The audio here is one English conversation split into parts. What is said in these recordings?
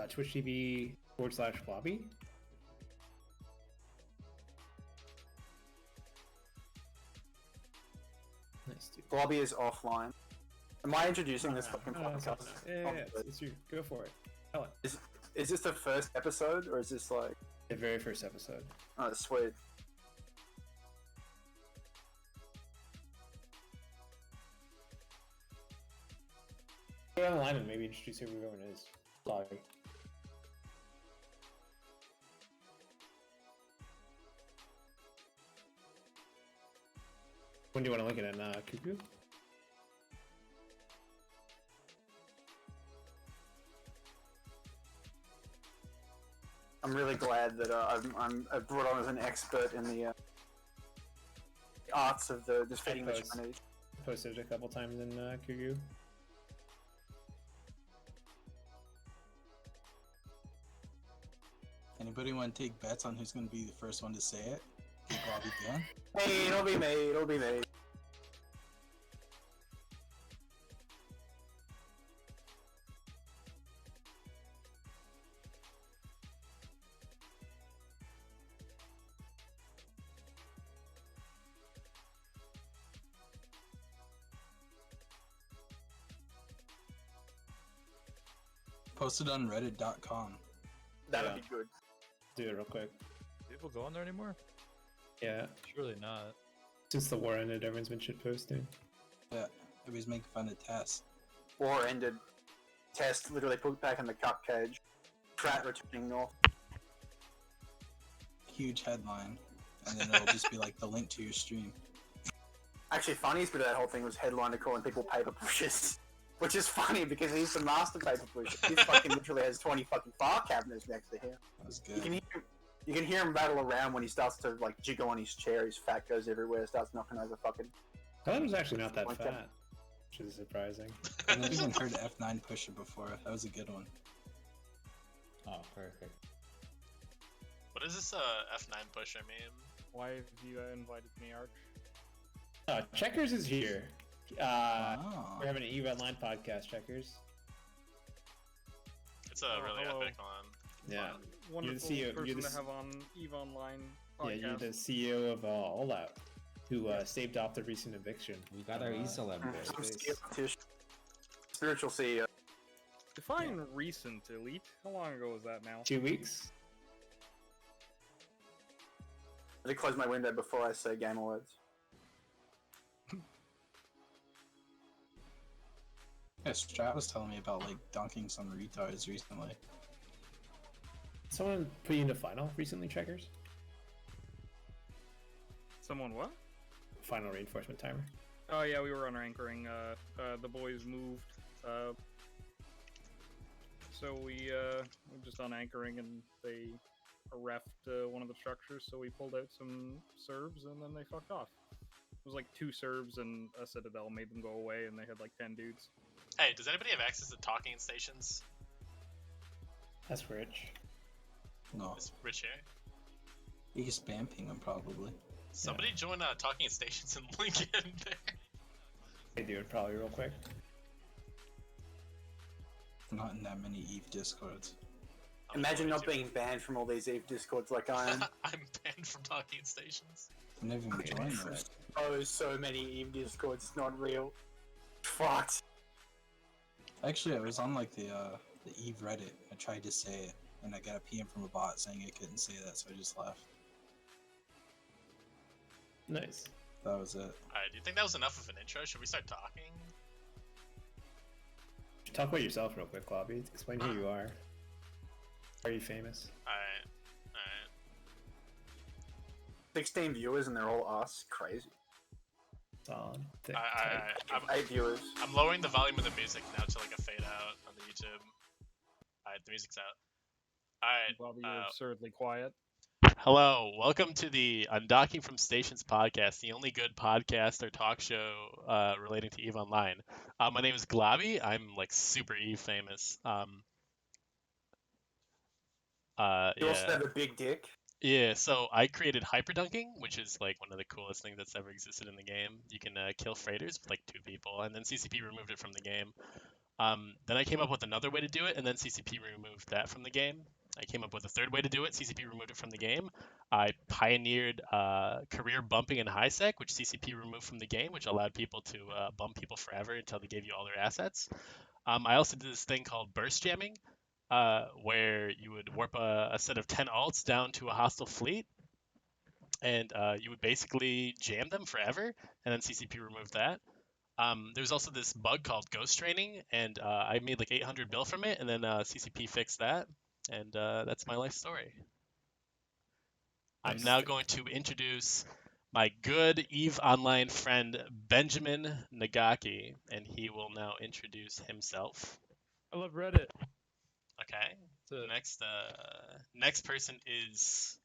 Twitch TV/Globby. Nice, dude. Globby is offline. Am I introducing this fucking podcast? Yeah, it's you. Go for it. Tell it. Is this the first episode, or is this like... The very first episode. Oh, sweet. Go down the line and maybe introduce who everyone is. Sorry. When do you want to look at it? Cuckoo? I'm really glad that I'm brought on as an expert in the arts of the defeating the Chinese. Posted it a couple times in Cuckoo. Anybody want to take bets on who's going to be the first one to say it? Get Globby down? Hey, it'll be me, it'll be me. Post it on reddit.com. That'd be good. Do it real quick. People go on there anymore? Yeah. Surely not. Since the war ended, everyone's been shitposting. Yeah, everybody's making fun of Tess. War ended. Test literally put back in the cup cage. Pratt returning north. Huge headline. And then it'll just be like the link to your stream. Actually, funniest bit of that whole thing was headliner calling people paper pushers. Which is funny because he's the master paper pusher. He fucking literally has 20 fucking file cabinets next to him. That was good. You can hear him rattle around when he starts to like jiggle on his chair. His fat goes everywhere. Starts knocking over fucking. I thought it was actually not that fat, which is surprising. I've never even heard F9 pusher before. That was a good one. Oh, perfect. What is this F9 pusher meme? Why have you invited me, Arch? Checkers is here. Oh. We're having an EVE Online podcast, Checkers. It's a really hello. epic one. Yeah. Wonderful You're the CEO, person to have on EVE Online podcast. Yeah, you're the CEO of All Out, who staved off the recent eviction. We got our easel up there. Spiritual CEO. Define recent, Elite. How long ago was that now? 2 weeks? I did close my window before I say game words. Yeah, Strat was telling me about like dunking some retards recently. Someone put you into final recently, Checkers? Someone what? Final reinforcement timer. Oh yeah, we were on anchoring. The boys moved. So we were just on anchoring, and they refed one of the structures. So we pulled out some Serbs, and then they fucked off. It was like 2 Serbs and a Citadel made them go away, and they had like 10 dudes. Hey, does anybody have access to talking stations? That's rich. No. Is Rich here? You can spam ping them probably. Somebody join talking stations and link in there. They do it probably real quick. Not in that many EVE discords. Imagine not being banned from all these EVE discords like I am. I'm banned from talking stations. I've never even joined that. Oh, so many EVE discords, it's not real. Fucked. Actually, I was on like the EVE Reddit. I tried to say it, and I got a PM from a bot saying I couldn't say that, so I just left. Nice. That was it. Alright, do you think that was enough of an intro? Should we start talking? Talk about yourself real quick, Globby. Explain who you are. Are you famous? Alright. 16 viewers and they're all us. Crazy. Solid. 8 viewers. I'm lowering the volume of the music now to like a fade out on the YouTube. Alright, the music's out. Alright. Bobby, you're absurdly quiet. Hello, welcome to the Undocking from Stations podcast, the only good podcast or talk show relating to EVE Online. My name is Globby. I'm like super EVE famous. You also have a big dick. Yeah, so I created hyperdunking, which is like one of the coolest things that's ever existed in the game. You can kill freighters with like 2 people, and then CCP removed it from the game. Then I came up with another way to do it, and then CCP removed that from the game. I came up with a third way to do it. CCP removed it from the game. I pioneered career bumping in high sec, which CCP removed from the game, which allowed people to bump people forever until they gave you all their assets. I also did this thing called burst jamming, where you would warp a set of 10 alts down to a hostile fleet, and you would basically jam them forever, and then CCP removed that. There's also this bug called ghost training, and I made like 800 bill from it, and then CCP fixed that, and that's my life story. I'm Nice. now going to introduce my good EVE Online friend, Benjamin Nagaki, and he will now introduce himself. I love Reddit. Okay. That's it. Next person is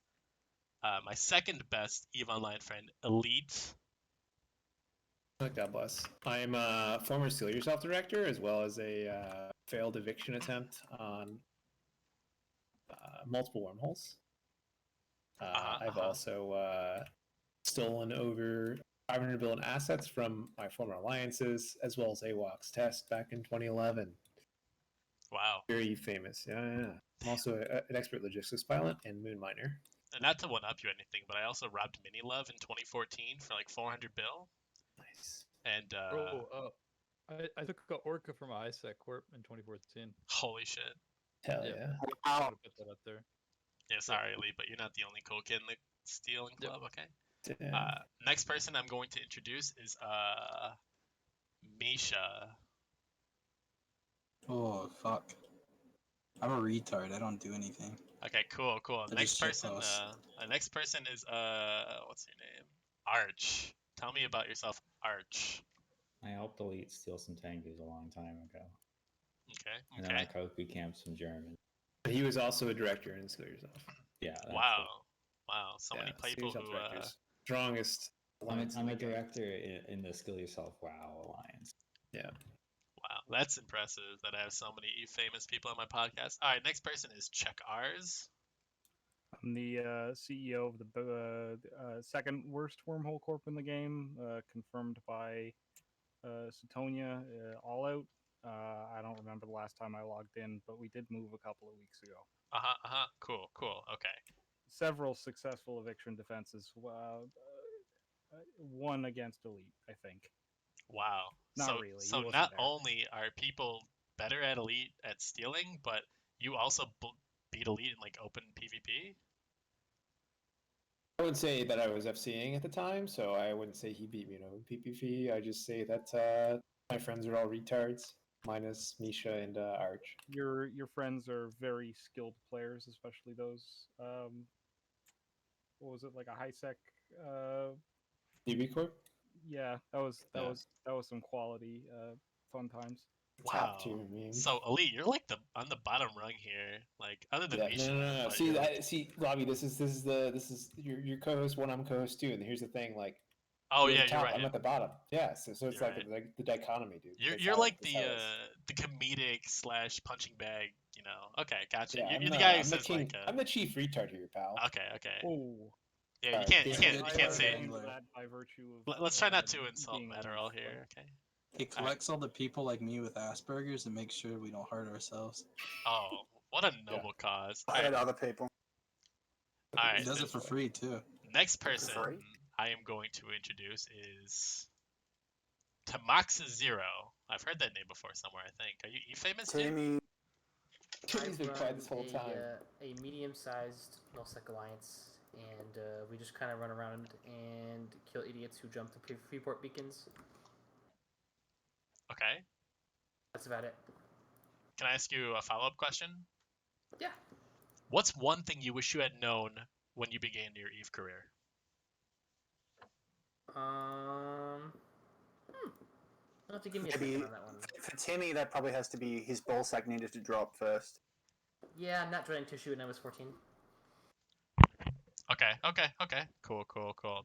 my second best EVE Online friend, Elite. God bless. I'm a former Steal Yourself director, as well as a failed eviction attempt on multiple wormholes. I've also stolen over 500 billion assets from my former alliances, as well as AWOC's test back in 2011. Wow. Very famous. Yeah. I'm also an expert logistics pilot and moon miner. And not to one up you or anything, but I also robbed Mini Love in 2014 for like 400 bill. Nice. And I took a Orca from a ISEC Corp in 2014. holy shit. Hell Yeah. yeah. I gotta put that up there. Yeah, sorry, Lee, but you're not the only coke in the stealing Yep. club, okay? Damn. Next person I'm going to introduce is Misha. Oh fuck. I'm a retard. I don't do anything. Okay, cool. I Next just shit person, post. next person is what's your name? Arch. Tell me about yourself, Arch. I helped Elite steal some tangies a long time ago. And then Okay. I Koku camped some German. He was also a director in Steal Yourself. Yeah. That's Wow. it. Wow. So many Steal people Yourself who directors. Strongest alliance I'm in a the game. director in the Skill Yourself WoW Alliance. Yeah. wow, that's impressive that I have so many famous people on my podcast. All right, next person is Check Ours. I'm the CEO of the second worst wormhole corp in the game, confirmed by Satonia All Out. I don't remember the last time I logged in, but we did move a couple of weeks ago. Cool. Okay. Several successful eviction defenses. One against Elite, I think. Wow. Not really. So He wasn't not there. only are people better at Elite at stealing, but you also beat Elite in like open PvP. I would say that I was FCing at the time, so I wouldn't say he beat me in open PPP. I just say that my friends are all retards, minus Misha and Arch. Your friends are very skilled players, especially those. What was it, like a high sec? DB Corp? Yeah, that was Yeah. some quality fun times. Wow. Top tier memes. So Elite, you're like on the bottom rung here. Like other than Yeah, Misha. no. but See, you're like- see, Robbie, this is your co-host one. I'm co-host two, and here's the thing, like. Oh You're yeah, at the you're top, right. I'm at the bottom. Yeah, so it's You're like right. the dichotomy, dude. You're like the comedic / punching bag, you know. Okay, gotcha. Yeah, You're the guy who I'm the says king. like I'm the chief retard here, pal. Okay. Oh, Yeah, you Sorry, can't I say it. Angler. that by virtue of. Let's try not to insult being Matterall honest, here, okay? He collects all the people like me with Asperger's and makes sure we don't hurt ourselves. Oh, what a noble cause. I had other people. All He right. does it for free too. Next person free? I am going to introduce is Tamaxa Zero. I've heard that name before somewhere, I think. Are you famous, dude? Timmy. Timmy's been quiet this whole time. A medium-sized nullsec alliance, and we just kind of run around and kill idiots who jump to Freeport beacons. Okay. That's about it. Can I ask you a follow-up question? Yeah. What's one thing you wish you had known when you began your EVE career? You'll have to give me a Maybe second on that one. for Timmy, that probably has to be his ballsack needed to drop first. Yeah, not joining tissue when I was 14. Okay. Cool.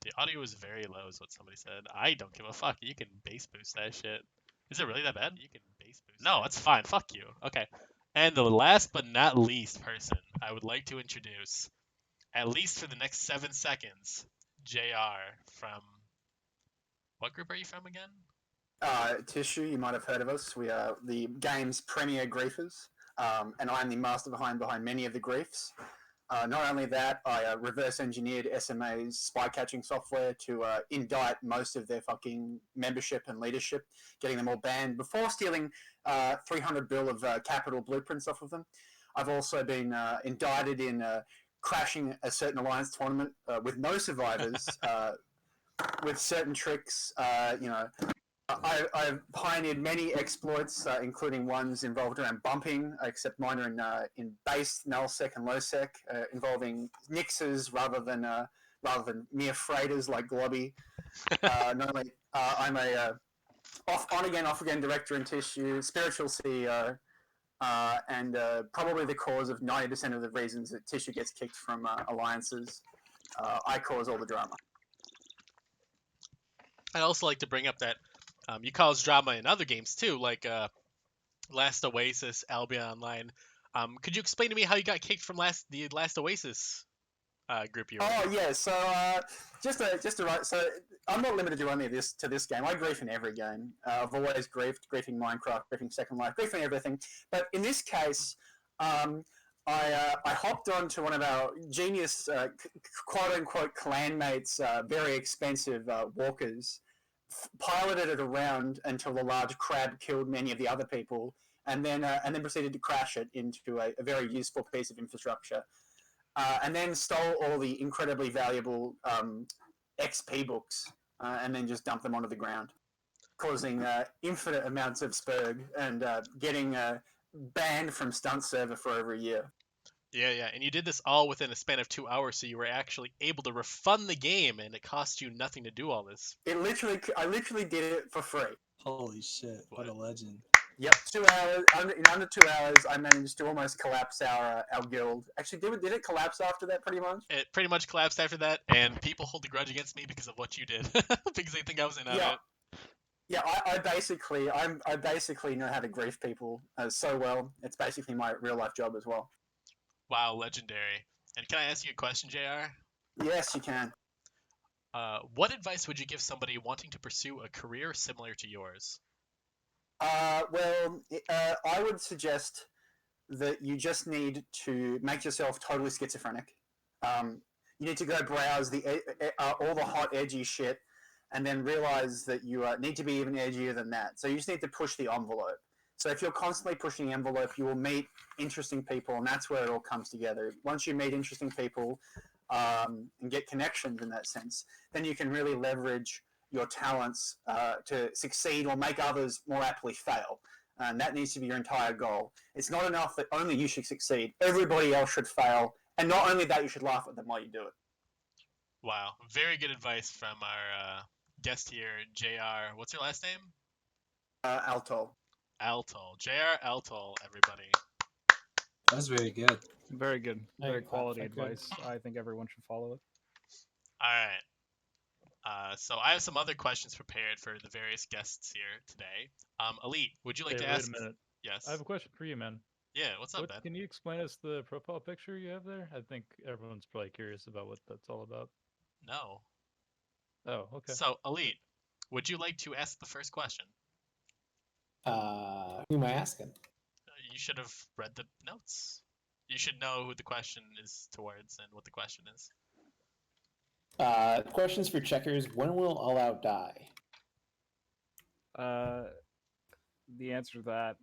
The audio is very low is what somebody said. I don't give a fuck. You can bass boost that shit. Is it really that bad? You can bass boost. No, it's fine. Fuck you. Okay. And the last but not least person I would like to introduce, at least for the next 7 seconds, JR from... What group are you from again? Tissue, you might have heard of us. We are the game's premier griefers, and I'm the master behind many of the griefs. Not only that, I reverse engineered SMA's spy catching software to indict most of their fucking membership and leadership, getting them all banned before stealing 300 bill of capital blueprints off of them. I've also been indicted in crashing a certain alliance tournament with no survivors, with certain tricks. I've pioneered many exploits, including ones involved around bumping, except mine are in base, nullsec, and lowsec, involving nixes rather than mere freighters like Globby. Not only I'm a on again, off again director in Tissue, spiritual CEO, and probably the cause of 90% of the reasons that Tissue gets kicked from alliances. I cause all the drama. I'd also like to bring up that you cause drama in other games too, like Last Oasis, Albion Online. Could you explain to me how you got kicked from the last Oasis group you were in? Oh yeah, so so I'm not limited to only this game. I grief in every game. I've always griefing Minecraft, griefing Second Life, griefing everything. But in this case, I hopped onto one of our genius quote unquote clanmates' very expensive walkers, piloted it around until the large crab killed many of the other people, and then proceeded to crash it into a very useful piece of infrastructure. And then stole all the incredibly valuable XP books and then just dumped them onto the ground, causing infinite amounts of spurg and getting banned from Stunt Server for over a year. Yeah, and you did this all within a span of 2 hours, so you were actually able to refund the game, and it cost you nothing to do all this. I literally did it for free. Holy shit! What a legend. Yep, 2 hours. In under 2 hours, I managed to almost collapse our guild. Actually, did it collapse after that? Pretty much. It pretty much collapsed after that, and people hold a grudge against me because of what you did, because they think I was in on it. Yeah, I basically know how to grief people so well. It's basically my real life job as well. Wow, legendary. And can I ask you a question, JR? Yes, you can. What advice would you give somebody wanting to pursue a career similar to yours? Well, I would suggest that you just need to make yourself totally schizophrenic. You need to go browse all the hot, edgy shit, and then realize that you need to be even edgier than that. So you just need to push the envelope. So if you're constantly pushing the envelope, you will meet interesting people, and that's where it all comes together. Once you meet interesting people and get connections in that sense, then you can really leverage your talents to succeed or make others more aptly fail. And that needs to be your entire goal. It's not enough that only you should succeed. Everybody else should fail. And not only that, you should laugh at them while you do it. Wow. Very good advice from our guest here, JR. What's your last name? Altol. Altol. JR Altol, everybody. That was very good. Very good. Very Hey, quality that's advice. I think everyone should follow it. All right. So I have some other questions prepared for the various guests here today. Elite, would you like to ask? Wait a minute. Yes. I have a question for you, man. Yeah, what's up, Ben? Can you explain us the profile picture you have there? I think everyone's probably curious about what that's all about. No. Oh, okay. So, Elite, would you like to ask the first question? Who am I asking? You should have read the notes. You should know who the question is towards and what the question is. Questions for checkers. When will All Out die? The answer to that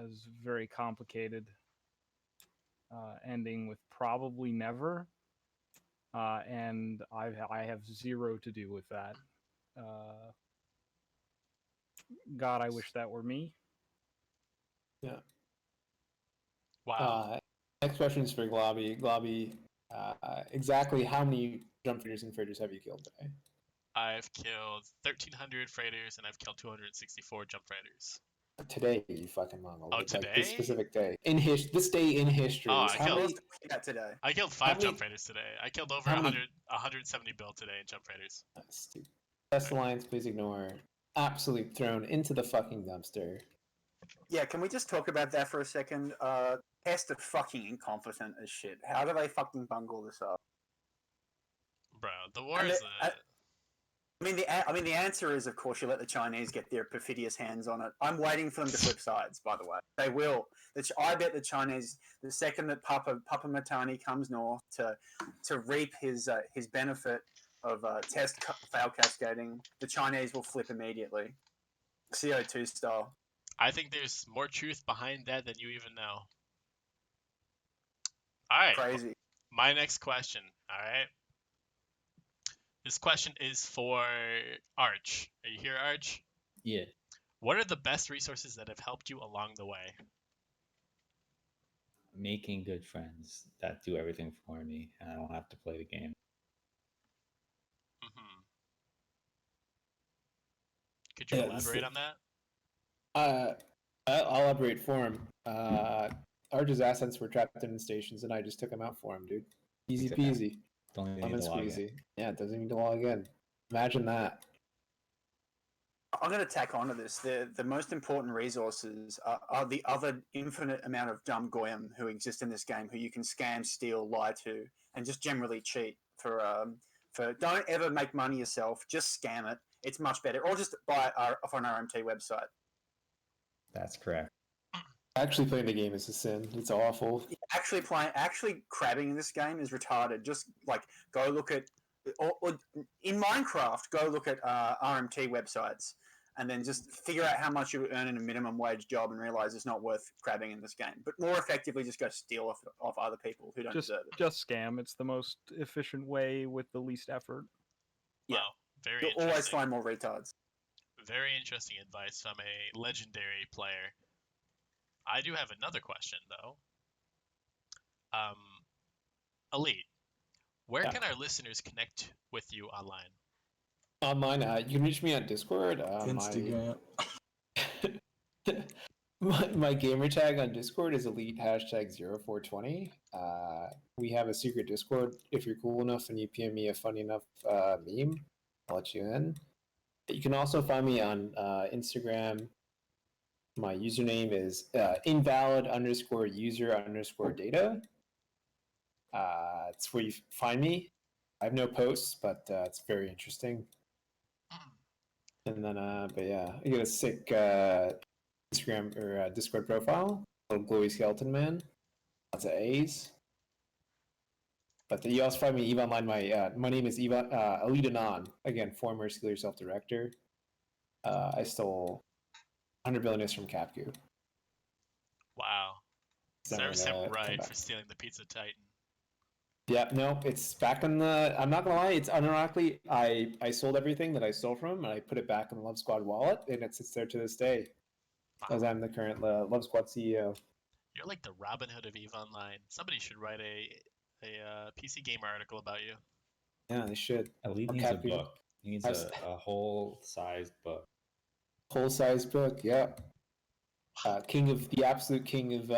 is very complicated, ending with probably never, and I have zero to do with that. God, I wish that were me. Yeah. Wow. Next question is for Globby. Globby, exactly how many jump freighters and freighters have you killed today? I've killed 1,300 freighters and I've killed 264 jump freighters. Today, you fucking mongol. Oh, Like today? this specific day. This day in history. Oh, Today. I killed 5 jump freighters today. I killed over 170 bill today in jump freighters. Stupid. Best Alliance, please ignore. Absolutely thrown into the fucking dumpster. Yeah, can we just talk about that for a second? Test are fucking incompetent as shit. How do they fucking bungle this up? Bro, the war is The answer is, of course, you let the Chinese get their perfidious hands on it. I'm waiting for them to flip sides. By the way, they will. I bet the Chinese, the second that Papa Matani comes north to reap his benefit of test fail cascading, the Chinese will flip immediately, CO2 style. I think there's more truth behind that than you even know. All right. Crazy. My next question. All right. This question is for Arch. Are you here, Arch? Yeah. What are the best resources that have helped you along the way? Making good friends that do everything for me, and I don't have to play the game. Mm-hmm. Could you elaborate on that? I'll elaborate for him. Arch's assets were trapped in stations, and I just took them out for him, dude. Easy peasy. Don't even Lemon need to log in. squeezy. Yeah, it doesn't need to log in. Imagine that. I'm going to tack onto this. The most important resources are the other infinite amount of dumb goyim who exist in this game, who you can scam, steal, lie to, and just generally cheat for. Don't ever make money yourself. Just scam it. It's much better, or just buy it off an RMT website. That's correct. Actually, playing the game is a sin. It's awful. Actually crabbing in this game is retarded. Just go look at, or in Minecraft, go look at RMT websites, and then just figure out how much you would earn in a minimum wage job, and realize it's not worth crabbing in this game. But more effectively, just go steal off other people who don't deserve it. Just scam. It's the most efficient way with the least effort. Yeah, wow, very you'll interesting. always find more retards. Very interesting advice from a legendary player. I do have another question though. Elite, where can our listeners connect with you online? Online, you can reach me on Discord. Instagram. My gamer tag on Discord is elite #0420. We have a secret Discord. If you're cool enough and you PM me a funny enough meme, I'll let you in. You can also find me on Instagram. My username is invalid_user_data. It's where you find me. I have no posts, but it's very interesting. And then, but yeah, I got a sick Instagram or Discord profile. Little glowy skeleton man. Lots of A's. But you also find me Eve Online. My name is Elite Anon. Again, former Skill Yourself director. I stole 100 billion from Capcom. Wow. Serves him right for stealing the Pizza Titan. Yeah, no, it's back in the. I'm not gonna lie, it's unironically. I sold everything that I stole from, and I put it back in the Love Squad wallet, and it sits there to this day. Wow. As I'm the current Love Squad CEO. You're like the Robin Hood of EVE Online. Somebody should write a PC Gamer article about you. Yeah, they should. Elite needs a book. He needs a whole-sized book. Whole-sized book, yeah. Absolute king of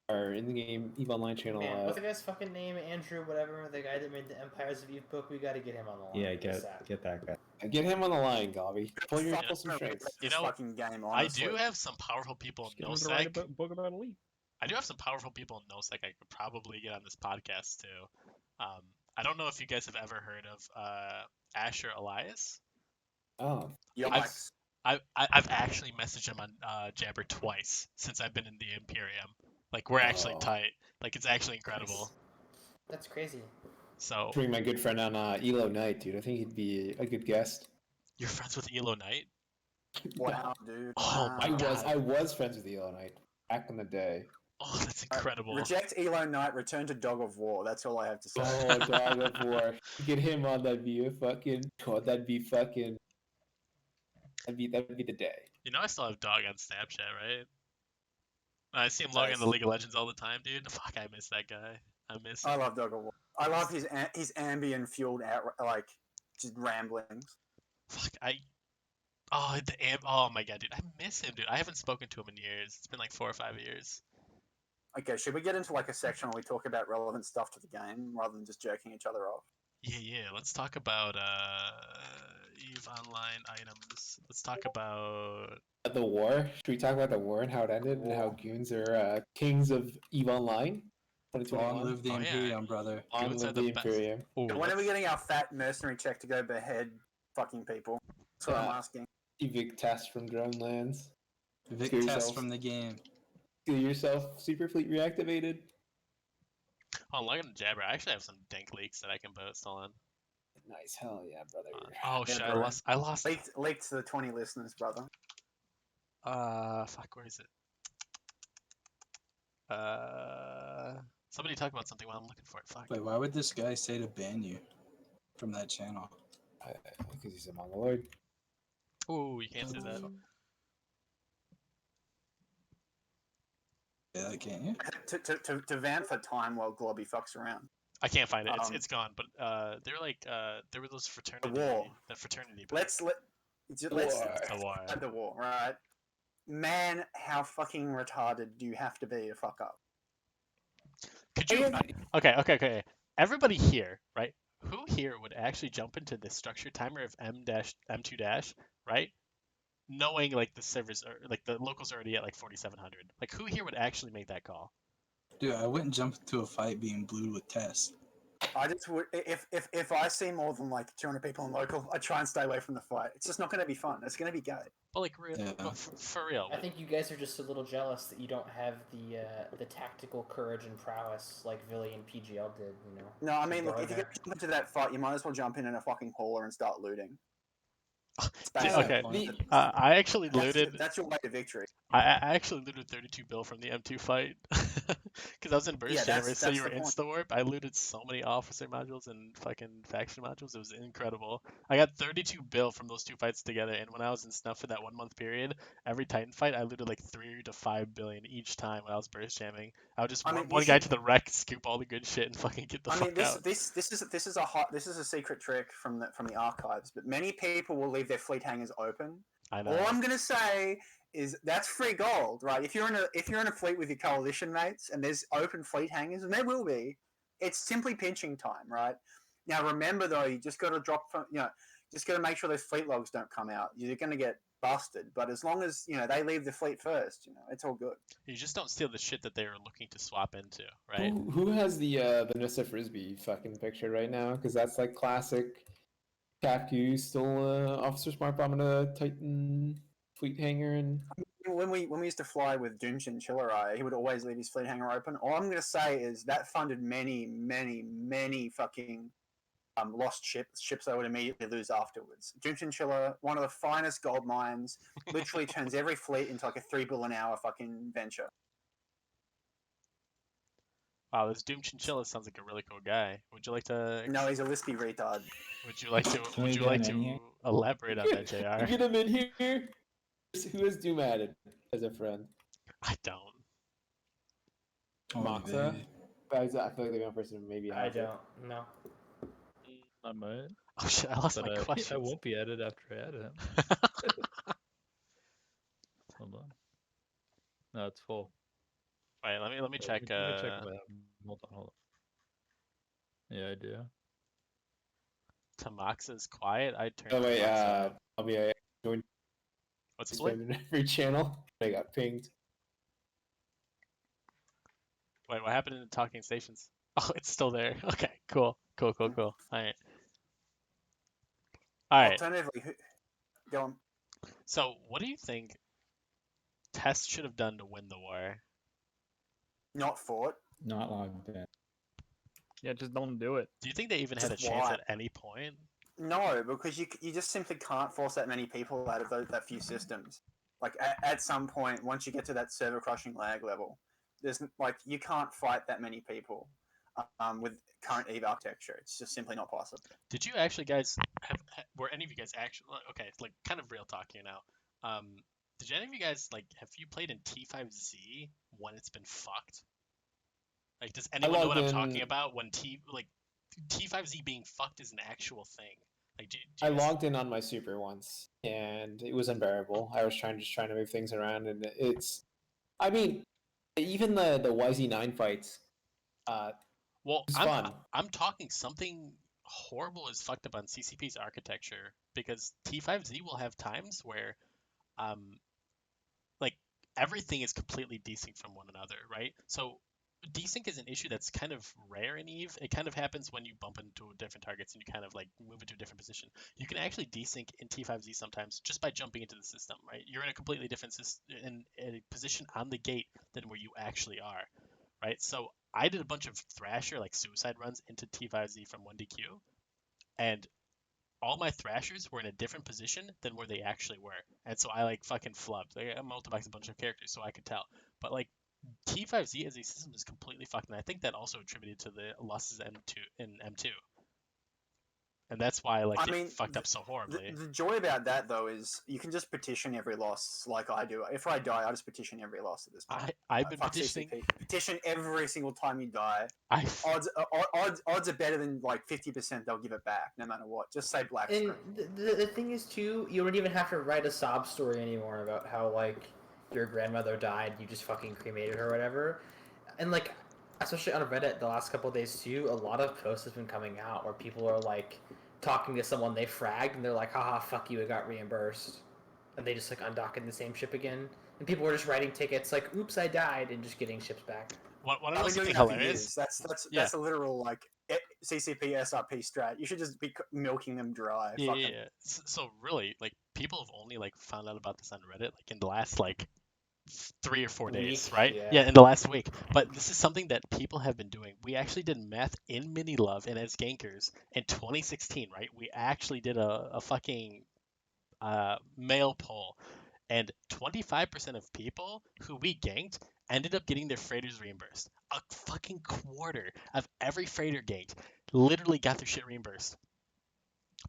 our in the game EVE Online channel. Man, what's the guy's fucking name? Andrew, whatever, the guy that made the Empires of Eve book. We got to get him on the line. Yeah, get that guy. Get him on the line, Gobby. Pull some strings. You know, fucking game, I do have some powerful people in NoSec. Write a book about Elite. I do have some powerful people in NoSec I could probably get on this podcast too. I don't know if you guys have ever heard of Asher Elias. Oh, I've actually messaged him on Jabber twice since I've been in the Imperium. Like, we're actually tight. Like, it's actually incredible. That's crazy. So bring my good friend on Elo Knight, dude. I think he'd be a good guest. You're friends with Elo Knight? Wow, dude. Oh my God. I was friends with Elo Knight back in the day. Oh, that's incredible. Reject Elo Knight, return to Dog of War. That's all I have to say. Oh, Dog of War. Get him on, that'd be that'd be the day. You know I still have Dog on Snapchat, right? I see him logging in the League of Legends all the time, dude. Fuck, I miss that guy. I love Dog of War. I love his ambient fueled just ramblings. Fuck, oh my God, dude, I miss him, dude. I haven't spoken to him in years. It's been like 4 or 5 years. Okay, should we get into a section where we talk about relevant stuff to the game rather than just jerking each other off? Yeah. Let's talk about EVE Online items. Let's talk about the war. Should we talk about the war and how it ended and how goons are kings of EVE Online? Long live the Imperium, brother. Long live the Imperium. When are we getting our fat mercenary check to go behead fucking people. That's what I'm asking. Evict test from drone lands. Vic Screw test yourself. from the game. Get yourself super fleet reactivated. Oh, I'm looking at Jabber. I actually have some dank leaks that I can post on. Nice, hell yeah, brother. Oh Yeah, shit, bro. I lost. Leaked to the 20 listeners, brother. Fuck, where is it? Somebody talk about something while I'm looking for it. Fuck. Wait, why would this guy say to ban you from that channel? Because he's a mongoloid. Ooh, you can't say that. Yeah, that can't you? To vamp for time while Globby fucks around. I can't find it. Um, It's gone. But they're like there were those fraternity. war. The fraternity. Let's War. The war. at the war, right? Man, how fucking retarded do you have to be to fuck up? Could you? Okay. Everybody here, right? Who here would actually jump into the structured timer of M2-, right? Knowing like the servers are like the locals are already at like 4,700. Like who here would actually make that call? Dude, I wouldn't jump into a fight being blued with Tess. I just would if I see more than like 200 people in local, I try and stay away from the fight. It's just not going to be fun. It's going to be gay. But like Yeah. for real. I think you guys are just a little jealous that you don't have the tactical courage and prowess like Villy and PGL did. You know. No, I mean, Go look, in if you there. get into that fight, you might as well jump in a fucking hauler and start looting. It's Dude, basically- okay. point. I actually that's, looted. that's your way to victory. I actually looted 32 bill from the M2 fight because I was in burst Yeah, jammers, so that's you were the point. insta warp. I looted so many officer modules and fucking faction modules. It was incredible. I got 32 bill from those two fights together, and when I was in snuff for that 1 month period, every Titan fight I looted like 3 to 5 billion each time when I was burst jamming. I would just warp one guy to the wreck, scoop all the good shit, and fucking get the fuck out. This is a secret trick from the archives, but many people will leave their fleet hangars open. I know. All I'm gonna say is that's free gold, right? If you're in a fleet with your coalition mates and there's open fleet hangars, and there will be, it's simply pinching time, right? Now remember though, you just got to just got to make sure those fleet logs don't come out. You're gonna get busted, but as long as they leave the fleet first, it's all good. You just don't steal the shit that they were looking to swap into, right? Who has the Nissa Frisbee fucking picture right now? Because that's like classic. Capcu stole Officer Smart Bomb in a Titan fleet hangar and. When we used to fly with Dungeon Chillerai, he would always leave his fleet hangar open. All I'm going to say is that funded many fucking lost ships I would immediately lose afterwards. Dungeon Chiller, one of the finest gold mines, literally turns every fleet into like a $3 billion an hour fucking venture. Wow, this Doom Chinchilla sounds like a really cool guy. Would you like to? No, he's a lispy retard. Would you like to? Can Would we you get like him in to here? elaborate on that, JR? Get him in here. Who has Doom added as a friend? I don't. Moxa? I feel like the one person maybe. I has it. don't. No. I might. Oh shit! I lost But my I questions. won't be added after I add him. Hold on. No, it's full. Wait, let me check. Let me check if I have him. Hold on. Yeah, I do. Tamaxa's quiet. I turned. Oh wait, Tamaxa off. I'll be joined What's the split? spamming every channel. I got pinged. Wait, what happened in the talking stations? Oh, it's still there. Okay, cool. All right. Alternatively, go on. So, what do you think Test should have done to win the war? Not fought. Not logged in. Yeah, just don't do it. Do you think they even had a Just chance why? at any point? No, because you just simply can't force that many people out of that few systems. Like at some point, once you get to that server crushing lag level, there's like you can't fight that many people with current EVE architecture. It's just simply not possible. Did you actually guys were any of you guys actually okay? It's like kind of real talk here now. Did any of you guys have you played in T5Z when it's been fucked? Like, does anyone know what I'm talking about when T5Z being fucked is an actual thing? Like, do I you guys... logged in on my super once, and it was unbearable. I was trying to move things around, and it's. I mean, even the YZ9 fights. Well, it's fun. I'm talking something horrible is fucked up on CCP's architecture because T5Z will have times where, like everything is completely desync from one another, right? So desync is an issue that's kind of rare in Eve. It kind of happens when you bump into different targets and you kind of like move into a different position. You can actually desync in T5Z sometimes just by jumping into the system, right? You're in a completely different in a position on the gate than where you actually are, right? So I did a bunch of Thrasher like suicide runs into T5Z from 1DQ, and all my Thrashers were in a different position than where they actually were, and so I like fucking flubbed. Like, I multiplied a bunch of characters so I could tell, but like T5Z as a system is completely fucked, and I think that also attributed to the losses in M2, and that's why like I it mean, fucked up so horribly. the joy about that though is you can just petition every loss like I do. If I die, I just petition every loss at this point. I've been Fuck petitioning. CCP. Petition every single time you die. I Odds are better than like 50%. They'll give it back no matter what. Just say black And screen. the thing is too, you don't even have to write a sob story anymore about how like your grandmother died, you just fucking cremated her or whatever. And like, especially on Reddit the last couple of days too, a lot of posts have been coming out where people are like talking to someone they fragged and they're like, haha, fuck you, it got reimbursed. And they just like undock in the same ship again. And people were just writing tickets like, oops, I died, and just getting ships back. want to know I've been something doing that for hilarious? years. That's a literal like CCP SRP strat. You should just be milking them dry. Yeah, Fuck yeah, 'em. yeah. So really, like people have only like found out about this on Reddit like in the last like 3 or 4 days, Week, right? yeah. In the last week. But this is something that people have been doing. We actually did math in Mini Love and as gankers in 2016, right? We actually did a fucking mail poll, and 25% of people who we ganked ended up getting their freighters reimbursed. A fucking quarter of every freighter ganked literally got their shit reimbursed.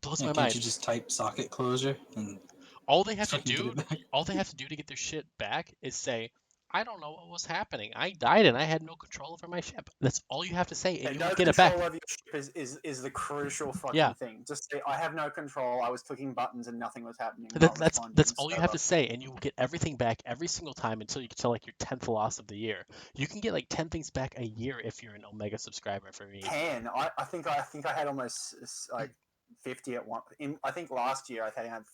Blows Yeah, my can't mind. you just type socket closure and All they have to fucking get do, it back? all they have to do to get their shit back is say, "I don't know what was happening. I died and I had no control over my ship." That's all you have to say, and And you no will get it back. control over your ship is the crucial fucking Yeah. thing. Just say, I have no control. I was clicking buttons and nothing was happening. That's Not responding. that's all you have server. to say, and you will get everything back every single time until you get to like your 10th loss of the year. You can get like 10 things back a year if you're an Omega subscriber for me. I think I had almost like 50 at one. I think last year I had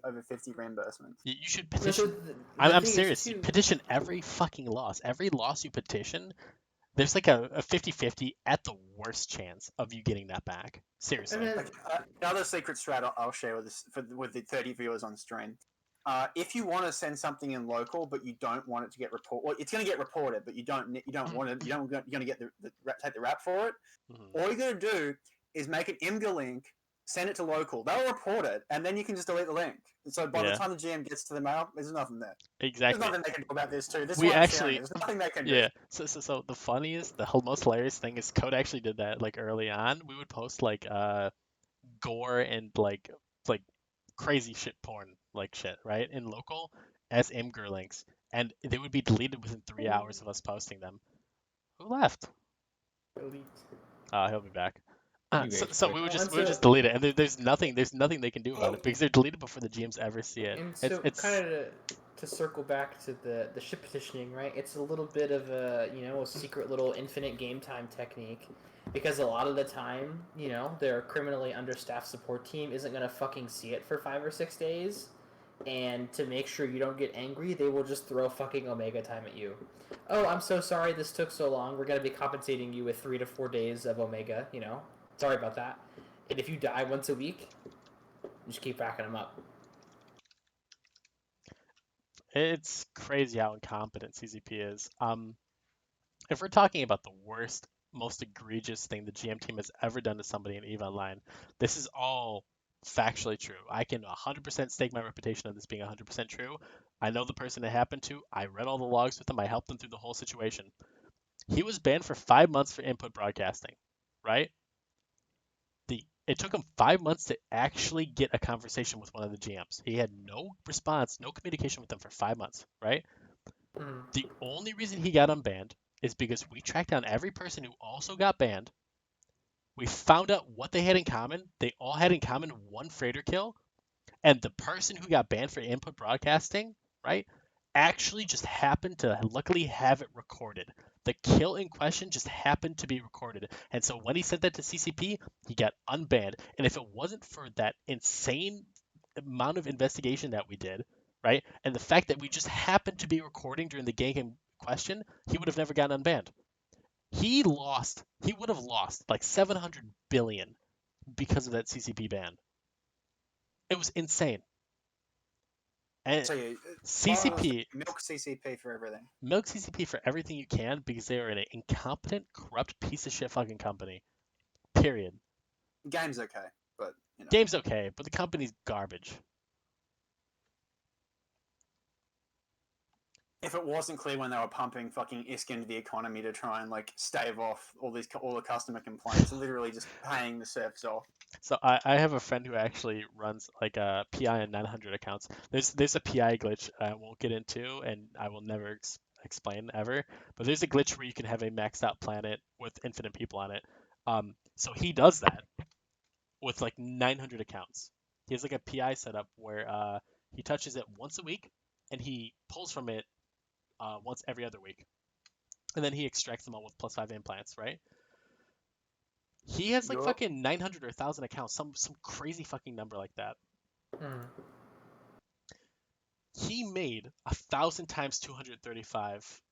over 50 reimbursements. You should No, so petition. the I'm thing is, serious. You too- petition every fucking loss. Every loss you petition, there's like a 50-50 at the worst chance of you getting that back. Seriously. And then- Like, another secret strat I'll share with the 30 viewers on stream. If you want to send something in local, but you don't want it to get reported, well, it's going to get reported, but you don't want it. You're going to get take the rap for it. Mhm. All you got to do is make an IMGA link, send it to local. They'll report it, and then you can just delete the link. So by the Yeah. time the GM gets to the mail, there's nothing there. Exactly. There's nothing they can do about this too. This is We why I'm actually- sharing it. There's nothing they can do. Yeah. So the funniest, the most hilarious thing is Code actually did that like early on. We would post like gore and like crazy shit porn like shit, right? In local as imgur links. And they would be deleted within 3 hours of us posting them. Who left? Elite. He'll be back. You So, rage so quit. we would Well, just and delete it, and there's nothing they can do about it because they're deleted before the GMs ever see it. And so, It's kind of to circle back to the ship petitioning, right? It's a little bit of a a secret little infinite game time technique, because a lot of the time, their criminally understaffed support team isn't gonna fucking see it for 5 or 6 days, and to make sure you don't get angry, they will just throw fucking Omega time at you. Oh, I'm so sorry this took so long. We're gonna be compensating you with 3 to 4 days of Omega. Sorry about that. And if you die once a week, just keep racking them up. It's crazy how incompetent CZP is. If we're talking about the worst, most egregious thing the GM team has ever done to somebody in EVE Online, this is all factually true. I can 100% stake my reputation on this being 100% true. I know the person it happened to. I read all the logs with him. I helped him through the whole situation. He was banned for 5 months for input broadcasting, right? It took him 5 months to actually get a conversation with one of the GMs. He had no response, no communication with them for 5 months, right? Mm. The only reason he got unbanned is because we tracked down every person who also got banned. We found out what they had in common. They all had in common one freighter kill. And the person who got banned for input broadcasting, right, actually just happened to luckily have it recorded. The kill in question just happened to be recorded. And so when he sent that to CCP, he got unbanned. And if it wasn't for that insane amount of investigation that we did, right, and the fact that we just happened to be recording during the game in question, he would have never gotten unbanned. He would have lost like 700 billion because of that CCP ban. It was insane. And So you, CCP, milk CCP for everything. milk CCP for everything you can because they are an incompetent, corrupt piece of shit fucking company. Period. Game's okay, but you know. Game's okay, but the company's garbage. If it wasn't clear when they were pumping fucking ISK into the economy to try and like stave off all the customer complaints, literally just paying the serfs off. So I have a friend who actually runs like a PI and 900 accounts. There's a PI glitch I won't get into and I will never explain ever. But there's a glitch where you can have a maxed out planet with infinite people on it. So he does that with like 900 accounts. He has like a PI setup where he touches it once a week and he pulls from it once every other week. And then he extracts them all with +5 implants, right? He has like Yup. fucking 900 or 1,000 accounts, some crazy fucking number like that. Mm. He made 1,000 times 235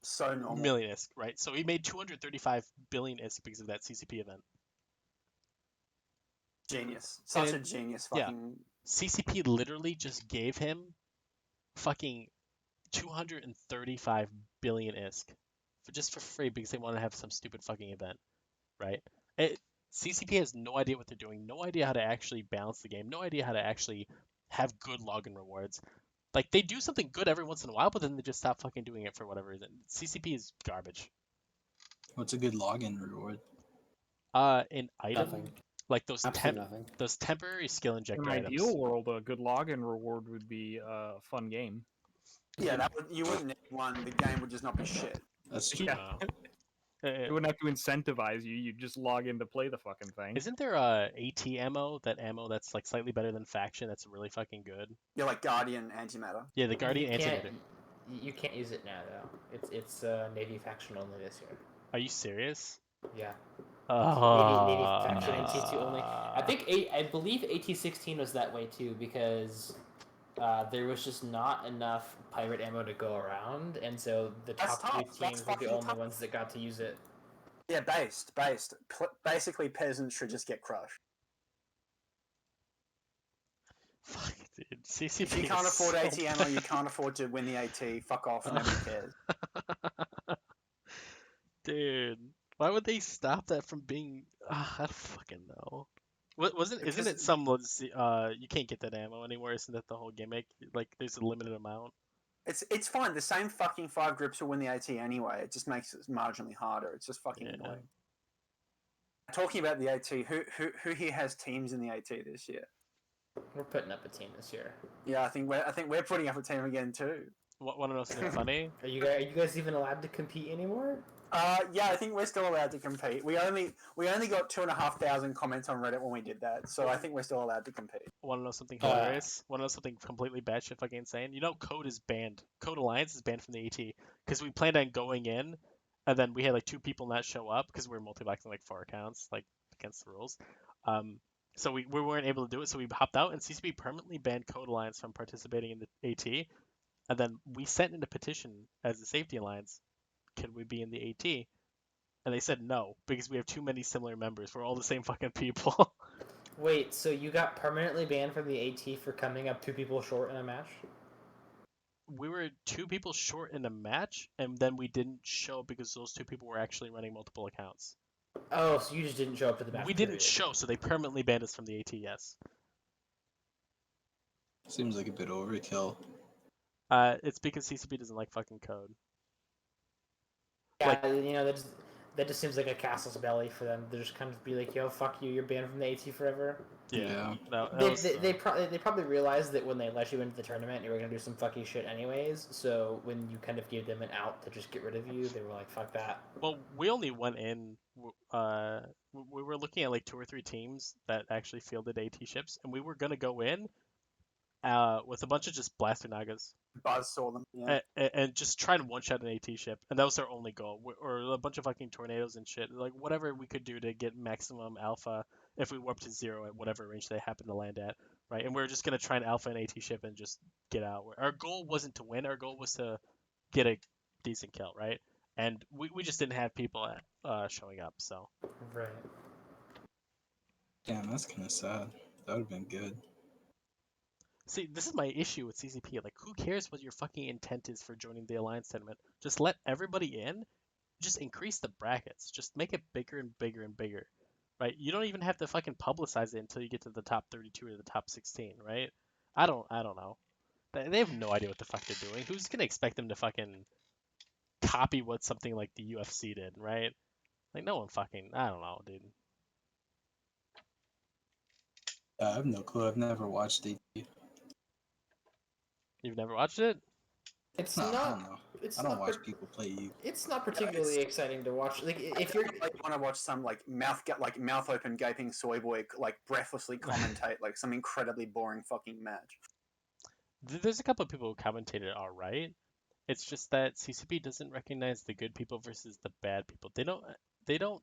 So normal. million ISK, right? So he made 235 billion ISK because of that CCP event. Genius. Such And a genius yeah. fucking. CCP literally just gave him fucking 235 billion ISK just for free because they want to have some stupid fucking event, right? CCP has no idea what they're doing, no idea how to actually balance the game, no idea how to actually have good login rewards. Like they do something good every once in a while, but then they just stop fucking doing it for whatever reason. CCP is garbage. What's a good login reward? An item Nothing. like those Absolutely nothing. those temporary skill In injector an items. ideal world, a good login reward would be a fun game. Yeah, you wouldn't need one. The game would just not be shit. That's true. Yeah. Uh, It wouldn't have to incentivize you. You just log in to play the fucking thing. Isn't there AT ammo? That ammo that's like slightly better than faction. That's really fucking good. You're like Guardian Antimatter. Yeah, the Guardian You can't- Antimatter. You can't use it now though. It's Navy faction only this year. Are you serious? Yeah. Navy Uh, faction and T2 only. I believe AT-16 was that way too because there was just not enough pirate ammo to go around, and so the That's top two tough. That's teams were the fucking only tough. ones that got to use it. Yeah, based. Basically, peasants should just get crushed. Fuck, dude. CCP If you can't is afford so AT ammo, you can't afford to win the AT. Fuck off, nobody cares. Dude, why would they stop that from being? I don't fucking know. Isn't Because- it some you can't get that ammo anymore? Isn't that the whole gimmick? Like there's a limited amount. It's fine. The same fucking 5 grips will win the AT anyway. It just makes it marginally harder. It's just fucking Yeah. annoying. Talking about the AT, who here has teams in the AT this year? We're putting up a team this year. Yeah, I think we're putting up a team again too. Want to know something funny? Are you guys even allowed to compete anymore? Yeah, I think we're still allowed to compete. We only got 2,500 comments on Reddit when we did that, so I think we're still allowed to compete. Want to know something hilarious? Want to know something completely batshit fucking insane? You know, Code is banned. Code Alliance is banned from the AT because we planned on going in, and then we had like 2 people not show up because we were multi-boxing like 4 accounts, like against the rules. So we weren't able to do it, so we hopped out, and CCP permanently banned Code Alliance from participating in the AT. And then we sent in a petition as the Safety Alliance. Can we be in the AT? And they said no because we have too many similar members. We're all the same fucking people. Wait, so you got permanently banned from the AT for coming up 2 people short in a match? We were 2 people short in a match, and then we didn't show because those 2 people were actually running multiple accounts. Oh, so you just didn't show up to the match. We didn't show, so they permanently banned us from the AT. Yes. Seems like a bit overkill. It's because CCP doesn't like fucking Code. Yeah, you know that just seems like a castle's belly for them. They just kind of be like, "Yo, fuck you, you're banned from the AT forever." Yeah. They probably realized that when they let you into the tournament, you were gonna do some fucky shit anyways. So when you kind of gave them an out to just get rid of you, they were like, "Fuck that." Well, we only went in. We were looking at like 2 or 3 teams that actually fielded AT ships, and we were gonna go in with a bunch of just blaster nagas. Buzz saw them. Yeah. And just try and one-shot an AT ship, and that was our only goal. Or a bunch of fucking tornadoes and shit, like whatever we could do to get maximum alpha if we warp to 0 at whatever range they happen to land at, right? And we were just gonna try and alpha an AT ship and just get out. Our goal wasn't to win. Our goal was to get a decent kill, right? and we just didn't have people showing up. So Right. Damn, that's kind of sad. That would have been good. see, this is my issue with CCP. Like, who cares what your fucking intent is for joining the alliance tournament? Just let everybody in. Just increase the brackets. Just make it bigger and bigger and bigger, right? You don't even have to fucking publicize it until you get to the top 32 or the top 16, right? I don't know. They have no idea what the fuck they're doing. Who's gonna expect them to fucking copy what something like the UFC did, right? Like, no one fucking, I don't know, dude. I have no clue. I've never watched AT. You've never watched it? It's No, hell not. no. It's I don't not. watch par- people play Eve. It's not particularly exciting to watch. Like if you're. like want to watch some like mouth open gaping soy boy like breathlessly commentate like some incredibly boring fucking match. There's a couple of people who commentated all right. It's just that CCP doesn't recognize the good people versus the bad people. They don't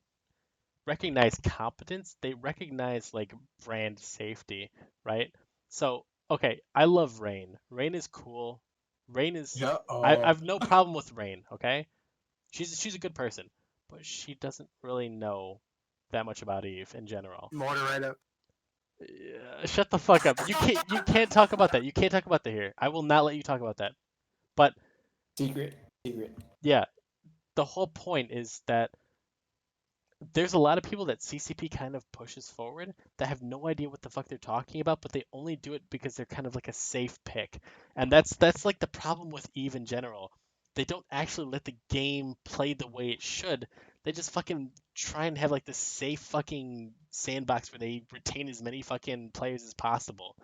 recognize competence. They recognize like brand safety, right? So, okay, I love Rain. Rain is cool. Rain is Yeah. I've no problem with Rain, okay? She's a good person, but she doesn't really know that much about Eve in general. Moderator. Yeah, shut the fuck up. You can't talk about that. You can't talk about that here. I will not let you talk about that. But Secret. yeah, the whole point is that there's a lot of people that CCP kind of pushes forward that have no idea what the fuck they're talking about, but they only do it because they're kind of like a safe pick. And that's like the problem with Eve in general. They don't actually let the game play the way it should. They just fucking try and have like this safe fucking sandbox where they retain as many fucking players as possible.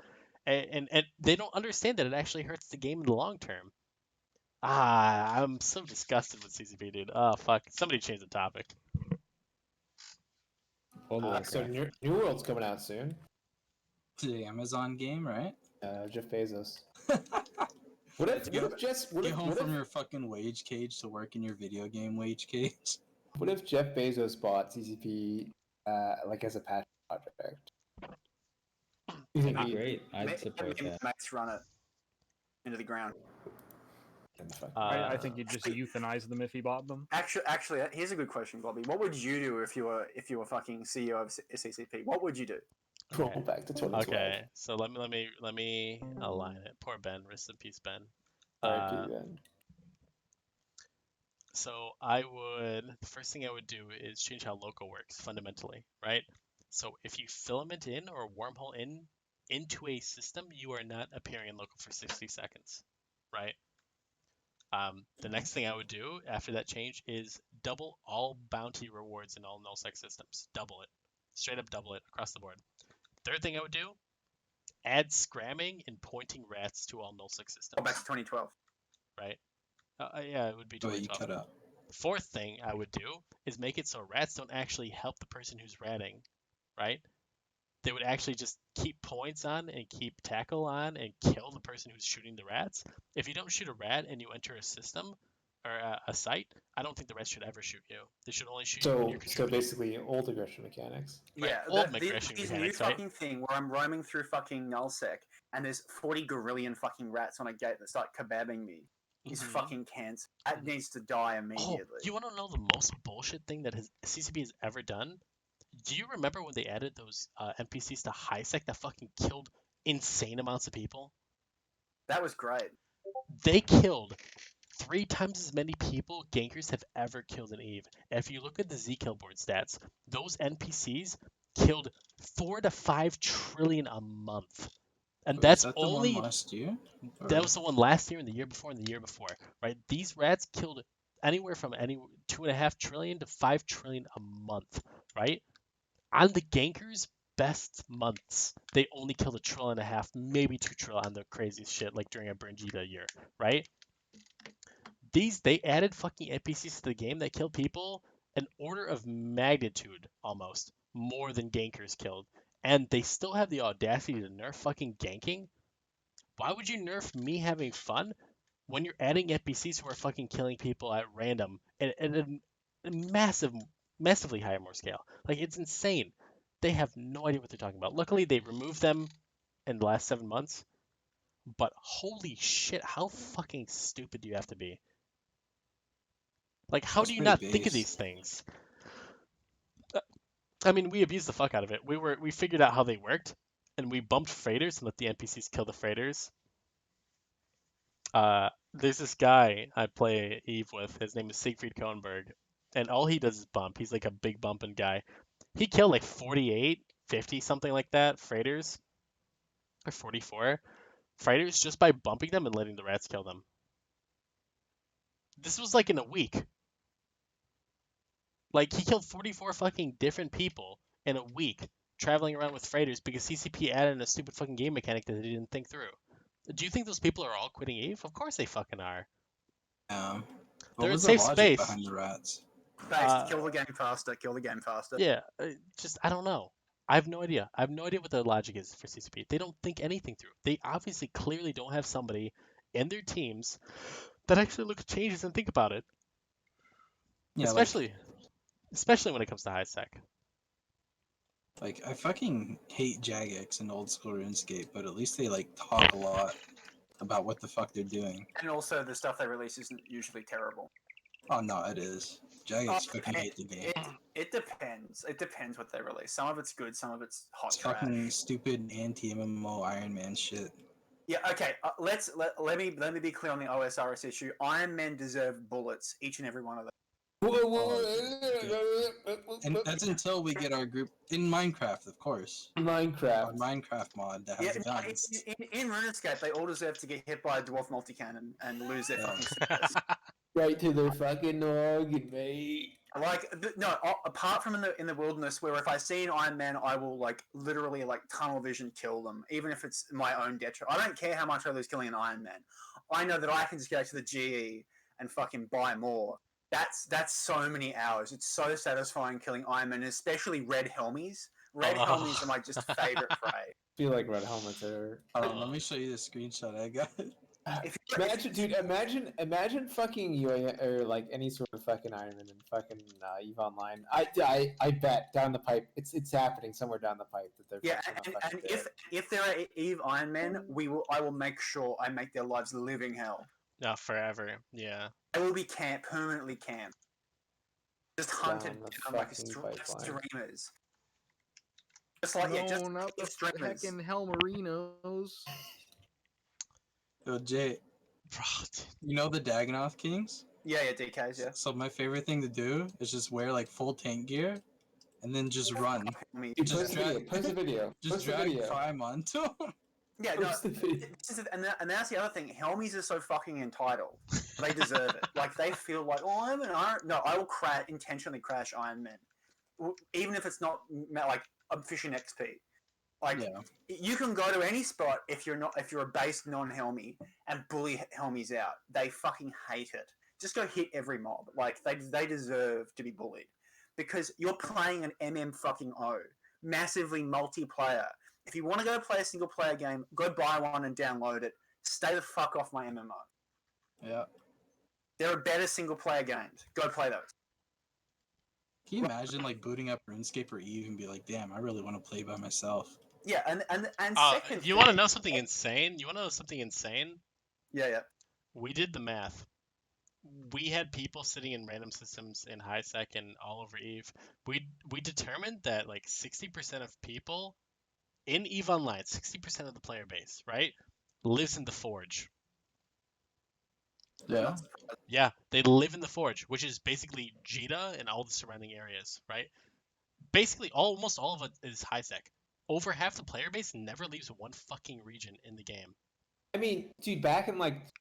And they don't understand that it actually hurts the game in the long term. I'm so disgusted with CCP, dude. Oh fuck. Somebody change the topic. World of So Warcraft. New World's coming out soon. The Amazon game, right? Jeff Bezos. What if Get home from your fucking wage cage to work in your video game wage cage. what if Jeff Bezos bought CCP like as a passion project? You think That'd be he- great. I'd support Me and that. mates run it into the ground. I think you'd just euthanize them if he bought them. Actually, here's a good question, Bobby. What would you do if you were fucking CEO of CCP? What would you do? Go back to 2012. Okay, so let me align it. Poor Ben, rest in peace, Ben. R.I.P. Then. So the first thing I would do is change how local works fundamentally, right? So if you filament in or wormhole into a system, you are not appearing in local for 60 seconds, right? The next thing I would do after that change is double all bounty rewards in all nullsec systems. Double it. Straight up double it across the board. Third thing I would do, add scramming and pointing rats to all nullsec systems. Go back to 2012. Right? Yeah, it would be Oh, you 2012. cut out. Fourth thing I would do is make it so rats don't actually help the person who's ratting, right? They would actually just keep points on and keep tackle on and kill the person who's shooting the rats. If you don't shoot a rat and you enter a system or a site, I don't think the rats should ever shoot you. They should only shoot you when you're So contributing. basically old aggression mechanics. Right, Yeah, old this aggression new mechanics, right? fucking thing where I'm roaming through fucking nullsec and there's 40 gorillion fucking rats on a gate that start kebabbing me. Is Mhm. fucking cancer. That needs to die Oh, immediately. you want to know the most bullshit thing that CCP has ever done? Do you remember when they added those NPCs to HighSec that fucking killed insane amounts of people? That was great. They killed 3 times as many people gankers have ever killed in Eve. And if you look at the Z-kill board stats, those NPCs killed 4 to 5 trillion a month. And Wait, that's was that only the one last year? that was the one last year and the year before and the year before, right? These rats killed anywhere from 2.5 trillion to 5 trillion a month, right? On the gankers' best months, they only killed 1.5 trillion, maybe 2 trillion on the craziest shit, like during a Bringita year, right? They added fucking NPCs to the game that kill people an order of magnitude almost more than gankers killed, and they still have the audacity to nerf fucking ganking. Why would you nerf me having fun when you're adding NPCs who are fucking killing people at random at a massively higher more scale? Like, it's insane. They have no idea what they're talking about. Luckily, they removed them in the last 7 months, but holy shit, how fucking stupid do you have to be? Like, how That's do you pretty not think of base. these things? I mean, we abused the fuck out of it. We figured out how they worked, and we bumped freighters and let the NPCs kill the freighters. There's this guy I play Eve with. His name is Siegfried Koenberg, and all he does is bump. He's like a big bumping guy. He killed like 48, 50, something like that, freighters, or 44 freighters just by bumping them and letting the rats kill them. This was like in a week. Like, he killed 44 fucking different people in a week traveling around with freighters because CCP added a stupid fucking game mechanic that they didn't think through. Do you think those people are all quitting Eve? Of course they fucking are. What They're in was the safe logic space. behind the rats? Based, kill the game faster. Kill the game faster. Yeah, just I don't know. I have no idea. I have no idea what the logic is for CCP. They don't think anything through. They obviously clearly don't have somebody in their teams that actually look at changes and think about it. Yeah, Especially when it comes to high sec. like I fucking hate Jagex and old school RuneScape, but at least they like talk a lot about what the fuck they're doing. And also, the stuff they release isn't usually terrible. Oh no, it is. Jagex fucking hate the game. It depends. It depends what they release. Some of it's good. Some of it's hot It's trash. fucking stupid anti-MMO Iron Man shit. Yeah. Okay. Let me be clear on the OSRS issue. Iron Men deserve bullets, each and every one of them. And that's until we get our group in Minecraft, of course. Our Minecraft. Minecraft mod that has guns. In RuneScape, they all deserve to get hit by a dwarf multicannon and lose their Yeah. fucking status. Right to their fucking noggin, mate. Apart from in the wilderness, where if I see an Iron Man, I will like literally like tunnel vision kill them, even if it's my own detriment. I don't care how much I lose killing an Iron Man. I know that I can just go to the GE and fucking buy more. That's so many hours. It's so satisfying killing Iron Man, especially red helmies. Red helmies are my just favorite prey. I feel like red helmets are. Let me show you the screenshot I got. Imagine fucking you or like any sort of fucking Iron Man and fucking Eve Online. I bet down the pipe, it's happening somewhere down the pipe that they're. Yeah, and if there are Eve Iron Men, I will make sure I make their lives living hell. No, forever. Yeah. They will be permanently camped. Just hunted down like streamers. Just like not the streamers. heckin' Helmerinos. Yo, Jay, Bro, you know the Dagonoth Kings? Yeah, DKs, yeah. So my favorite thing to do is just wear like full tank gear, and then just run. Post the video. Just drag Prime onto them. Yeah, no, and that's the other thing. Helmies are so fucking entitled. They deserve it. Like, they feel like, oh, I'm an Iron... No, I will intentionally crash Iron Man. Even if it's not, like, I'm fishing XP. Like, you can go to any spot if you're a base non-Helmy and bully Helmies out. They fucking hate it. Just go hit every mob. Like, they deserve to be bullied. Because you're playing an MM fucking O. Massively multiplayer. If you want to go play a single player game, go buy one and download it. Stay the fuck off my MMO. Yeah. There are better single player games. Go play those. Can you imagine like booting up RuneScape or Eve and be like, damn, I really want to play by myself? Yeah, and second. You want to know something insane? Yeah. We did the math. We had people sitting in random systems in high sec and all over Eve. We determined that like 60% of people in EVE Online, 60% of the player base, right, lives in the Forge. Yeah. Yeah, they live in the Forge, which is basically Jita and all the surrounding areas, right? Basically, almost all of it is high sec. Over half the player base never leaves one fucking region in the game. I mean, dude, back in like,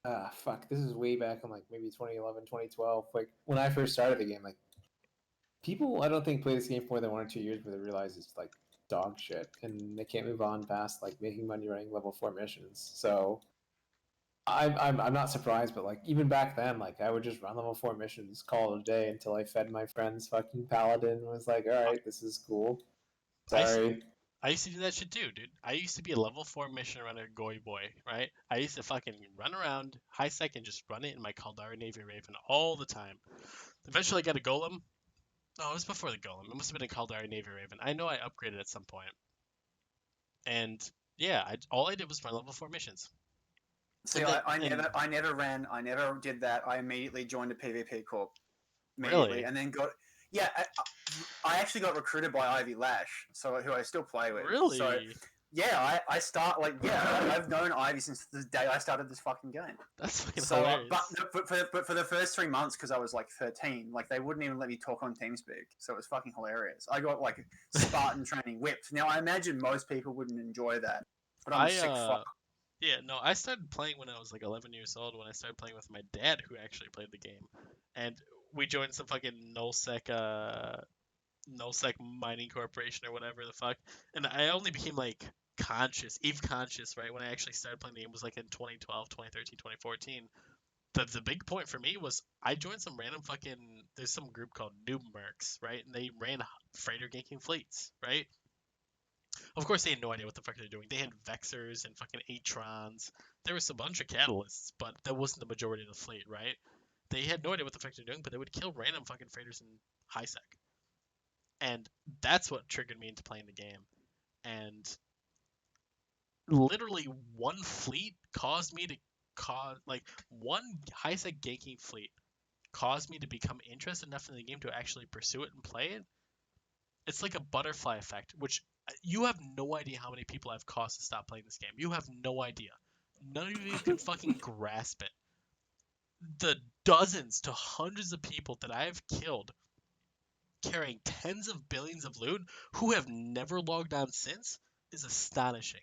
this is way back in like maybe 2011, 2012. Like when I first started the game, like people, I don't think play this game for more than 1 or 2 years before they realize it's like dog shit, and they can't move on past like making money running level 4 missions. So I'm not surprised, but like even back then, like I would just run level 4 missions, call it a day until I fed my friends fucking Paladin and was like, all right, this is cool. Sorry. I used to do that shit too, dude. I used to be a level 4 mission runner, goy boy, right? I used to fucking run around high sec and just run it in my Caldari Navy Raven all the time. Eventually I got a golem. Oh, it was before the golem. It must have been a Caldari Navy Raven. I know I upgraded at some point. And yeah, all I did was run level 4 missions. See, I never did that. I immediately joined a PvP corp. immediately, Really? and then got I actually got recruited by Ivy Lash, so who I still play with. Really? So yeah, I start I've known Ivy since the day I started this fucking game. That's fucking So, hilarious. but for the first 3 months, because I was like 13, like they wouldn't even let me talk on TeamSpeak, so it was fucking hilarious. I got like Spartan training whipped. Now I imagine most people wouldn't enjoy that, but I'm a sick fuck. Yeah, no, I started playing when I was like 11 years old. When I started playing with my dad, who actually played the game, and we joined some fucking nullsec mining corporation or whatever the fuck. And I only became like EVE conscious, right, when I actually started playing the game was like in 2012, 2013, 2014. The big point for me was I joined some random fucking there's some group called Noob Mercs, right? And they ran freighter ganking fleets, right? Of course, they had no idea what the fuck they're doing. They had Vexers and fucking Atrons. There was a bunch of Catalysts, but that wasn't the majority of the fleet, right? They had no idea what the fuck they're doing, but they would kill random fucking freighters in high sec. And that's what triggered me into playing the game. And literally one fleet caused me to one high sec ganking fleet caused me to become interested enough in the game to actually pursue it and play it. It's like a butterfly effect, which you have no idea how many people I've caused to stop playing this game. You have no idea. None of you can fucking grasp it. The dozens to hundreds of people that I have killed carrying tens of billions of loot who have never logged on since is astonishing.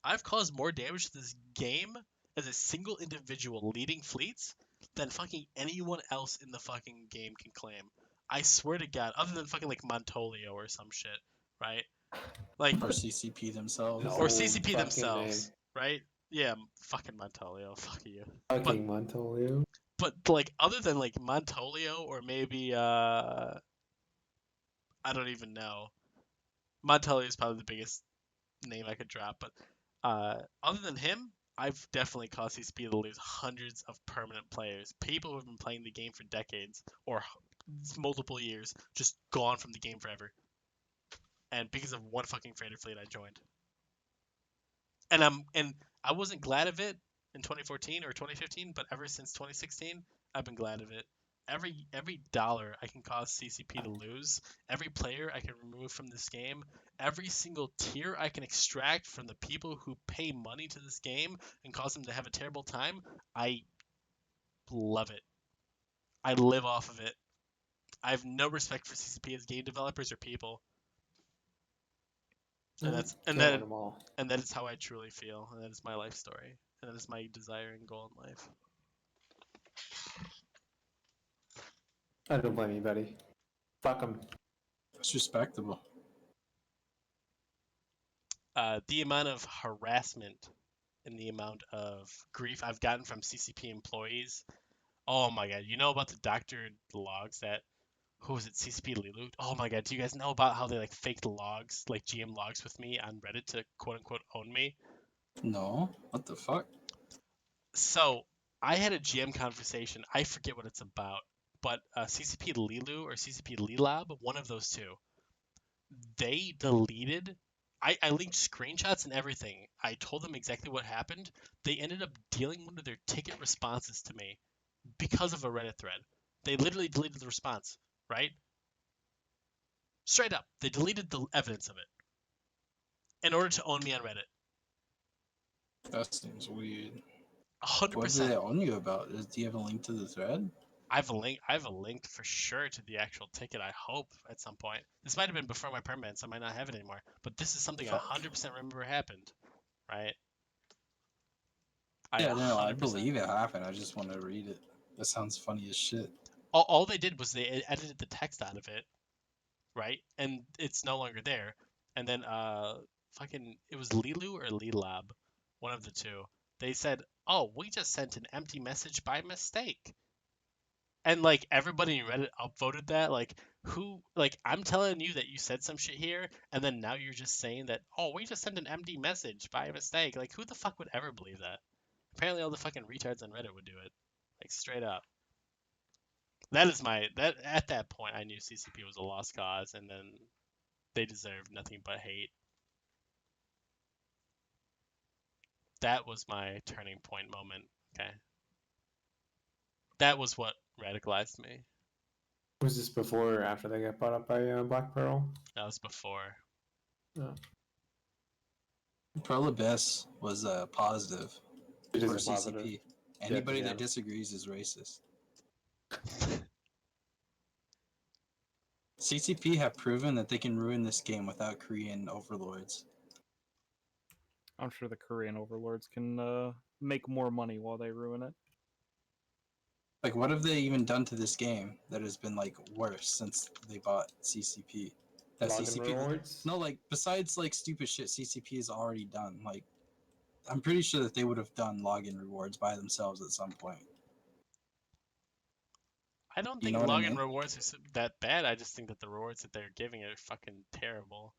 I've caused more damage to this game as a single individual leading fleets than fucking anyone else in the fucking game can claim. I swear to God, other than fucking like Montolio or some shit, right? Like Or CCP themselves. No. or CCP fucking themselves, name. right? Yeah, fucking Montolio, fuck you. Fucking Montolio. But like other than like Montolio or maybe I don't even know. Montolio is probably the biggest name I could drop, but other than him, I've definitely caused CCP to lose hundreds of permanent players. People who have been playing the game for decades or multiple years, just gone from the game forever. And because of one fucking freighter fleet I joined. And I wasn't glad of it in 2014 or 2015, but ever since 2016, I've been glad of it. Every dollar I can cause CCP to lose, every player I can remove from this game, every single tier I can extract from the people who pay money to this game and cause them to have a terrible time, I love it. I live off of it. I have no respect for CCP as game developers or people. And that's Killing them all. and that is how I truly feel, and that is my life story, and that is my desire and goal in life. I don't blame you, buddy. Fuck them. That's respectable. The amount of harassment and the amount of grief I've gotten from CCP employees. Oh my god, you know about the doctored logs that who was it, CCP Lilu? Oh my god, do you guys know about how they like faked logs, like GM logs with me on Reddit to quote unquote own me? No, what the fuck? So I had a GM conversation. I forget what it's about, but CCP Lilu or CCP Lilab, one of those two, they deleted. I linked screenshots and everything. I told them exactly what happened. They ended up dealing one of their ticket responses to me because of a Reddit thread. They literally deleted the response, right? Straight up, they deleted the evidence of it in order to own me on Reddit. That seems weird. 100%. What did they own you about? Do you have a link to the thread? I have a link for sure to the actual ticket. I hope at some point. This might have been before my permit, so I might not have it anymore. But this is something Fuck. I 100% remember happened, right? Yeah, no, I 100%. believe it happened. I just want to read it. That sounds funny as shit. All they did was they edited the text out of it, right? And it's no longer there. And then fucking it was Lilu or Lilab, one of the two. They said, "Oh, we just sent an empty message by mistake." And like everybody in Reddit upvoted that. Like who? Like I'm telling you that you said some shit here, and then now you're just saying that. Oh, we just sent an empty message by mistake. Like who the fuck would ever believe that? Apparently, all the fucking retards on Reddit would do it. Like straight up. That is that. At that point, I knew CCP was a lost cause, and then they deserved nothing but hate. That was my turning point moment. Okay. That was what radicalized me. Was this before or after they got bought up by Black Pearl? That was before. No. Prolibus was positive It is for a positive. CCP. Anybody yeah. that disagrees is racist. CCP have proven that they can ruin this game without Korean overlords. I'm sure the Korean overlords can make more money while they ruin it. Like, what have they even done to this game that has been like worse since they bought CCP? That Login CCP rewards? No, like besides like stupid shit CCP has already done. Like, I'm pretty sure that they would have done login rewards by themselves at some point. I don't You think know what I login mean? rewards are that bad. I just think that the rewards that they're giving are fucking terrible.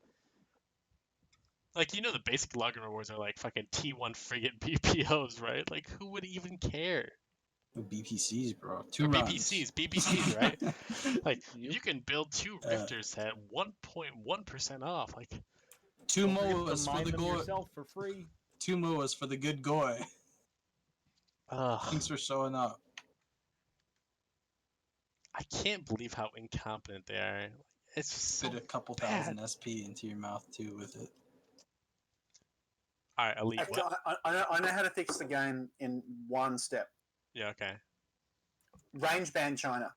Like, you know, the basic login rewards are like fucking T1 frigate BPOs, right? Like, who would even care? BPCs, bro. Two Or runs. BPCs, right? Like, Yep. you can build 2 Rifters at 1.1% off. Like, Two Don't forget to MOAs for mine the them goy. yourself for free. Two MOAs for the good goy. ugh. Thanks for showing up. I can't believe how incompetent they are. It's just so Fit a couple bad. thousand SP into your mouth too with it. All right, Elite. Actually, What? I know how to fix the game in one step. Yeah, okay. Range ban China.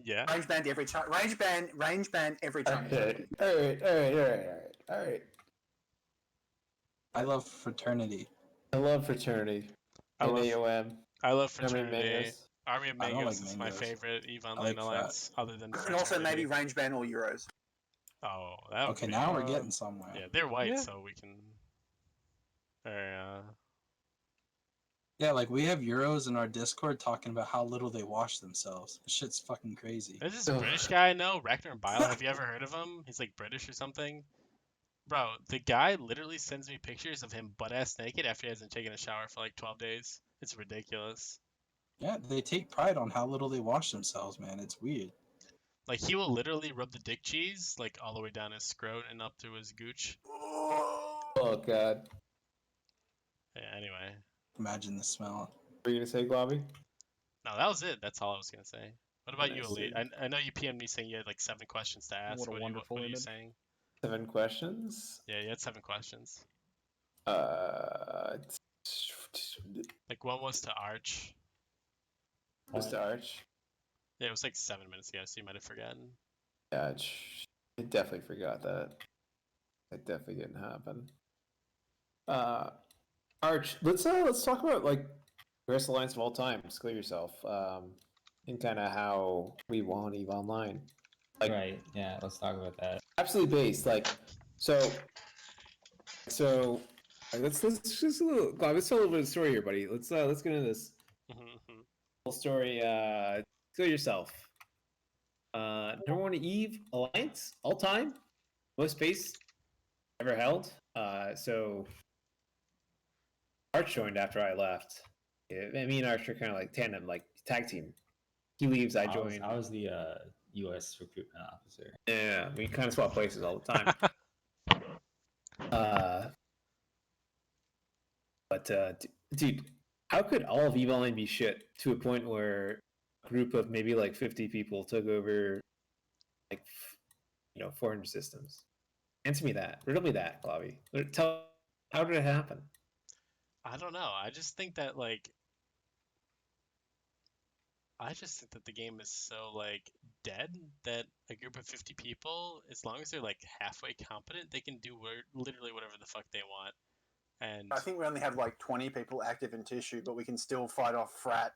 Yeah. Range ban every China. Range ban every China. Okay. All right. I love fraternity. I love fraternity. I And love AOM. I love How many fraternity. mangoes? Army of I don't Mangoes like is my mangoes. favorite EVE I Online like alliance, other than And fraternity. also maybe range ban all Euros. Oh, that would Okay, be. now we're getting somewhere. Yeah, they're white, Yeah. so we can. Or, Yeah, like we have Euros in our Discord talking about how little they wash themselves. This shit's fucking crazy. there's this Ugh. British guy I know, Ragnar Bile. Have you ever heard of him? He's like British or something. Bro, the guy literally sends me pictures of him butt ass naked after he hasn't taken a shower for like 12 days. It's ridiculous. Yeah, they take pride on how little they wash themselves, man. It's weird. Like, he will literally rub the dick cheese like all the way down his scrot and up to his gooch. Oh god. Yeah, anyway. Imagine the smell. What are you gonna say, Globby? No, that was it. That's all I was gonna say. What about you, Nice, Elite? dude. I know you PM'd me saying you had like 7 questions to ask. What a What wonderful are you image. saying? 7 questions. Yeah, you had 7 questions. Uh, Like, one was to Arch. Mr. Arch. Yeah, it was like 7 minutes ago, so you might have forgotten. Yeah, I definitely forgot that. That definitely didn't happen. Arch, let's talk about like greatest alliance of all time. Just clear yourself. And kind of how we want EVE Online. Like, Right. Yeah. Let's talk about that. absolutely based. Like, so let's just a little. God, let's tell a little bit of the story here, buddy. Let's get into this whole story. Clear yourself. Number 1 EVE Alliance all time, most base ever held. So Arch joined after I left. Yeah, me and Arch are kind of like tandem, like tag team. He leaves, I join. I was the U.S. recruitment officer. Yeah, we kind of swap places all the time. Dude, how could all of EVE Online be shit to a point where a group of maybe like 50 people took over like 400 systems? Answer me that. Riddle me that, Clavi. How did it happen? I don't know. I just think that the game is so like dead that a group of 50 people, as long as they're like halfway competent, they can do literally whatever the fuck they want. And I think we only have like 20 people active in tissue, but we can still fight off Frat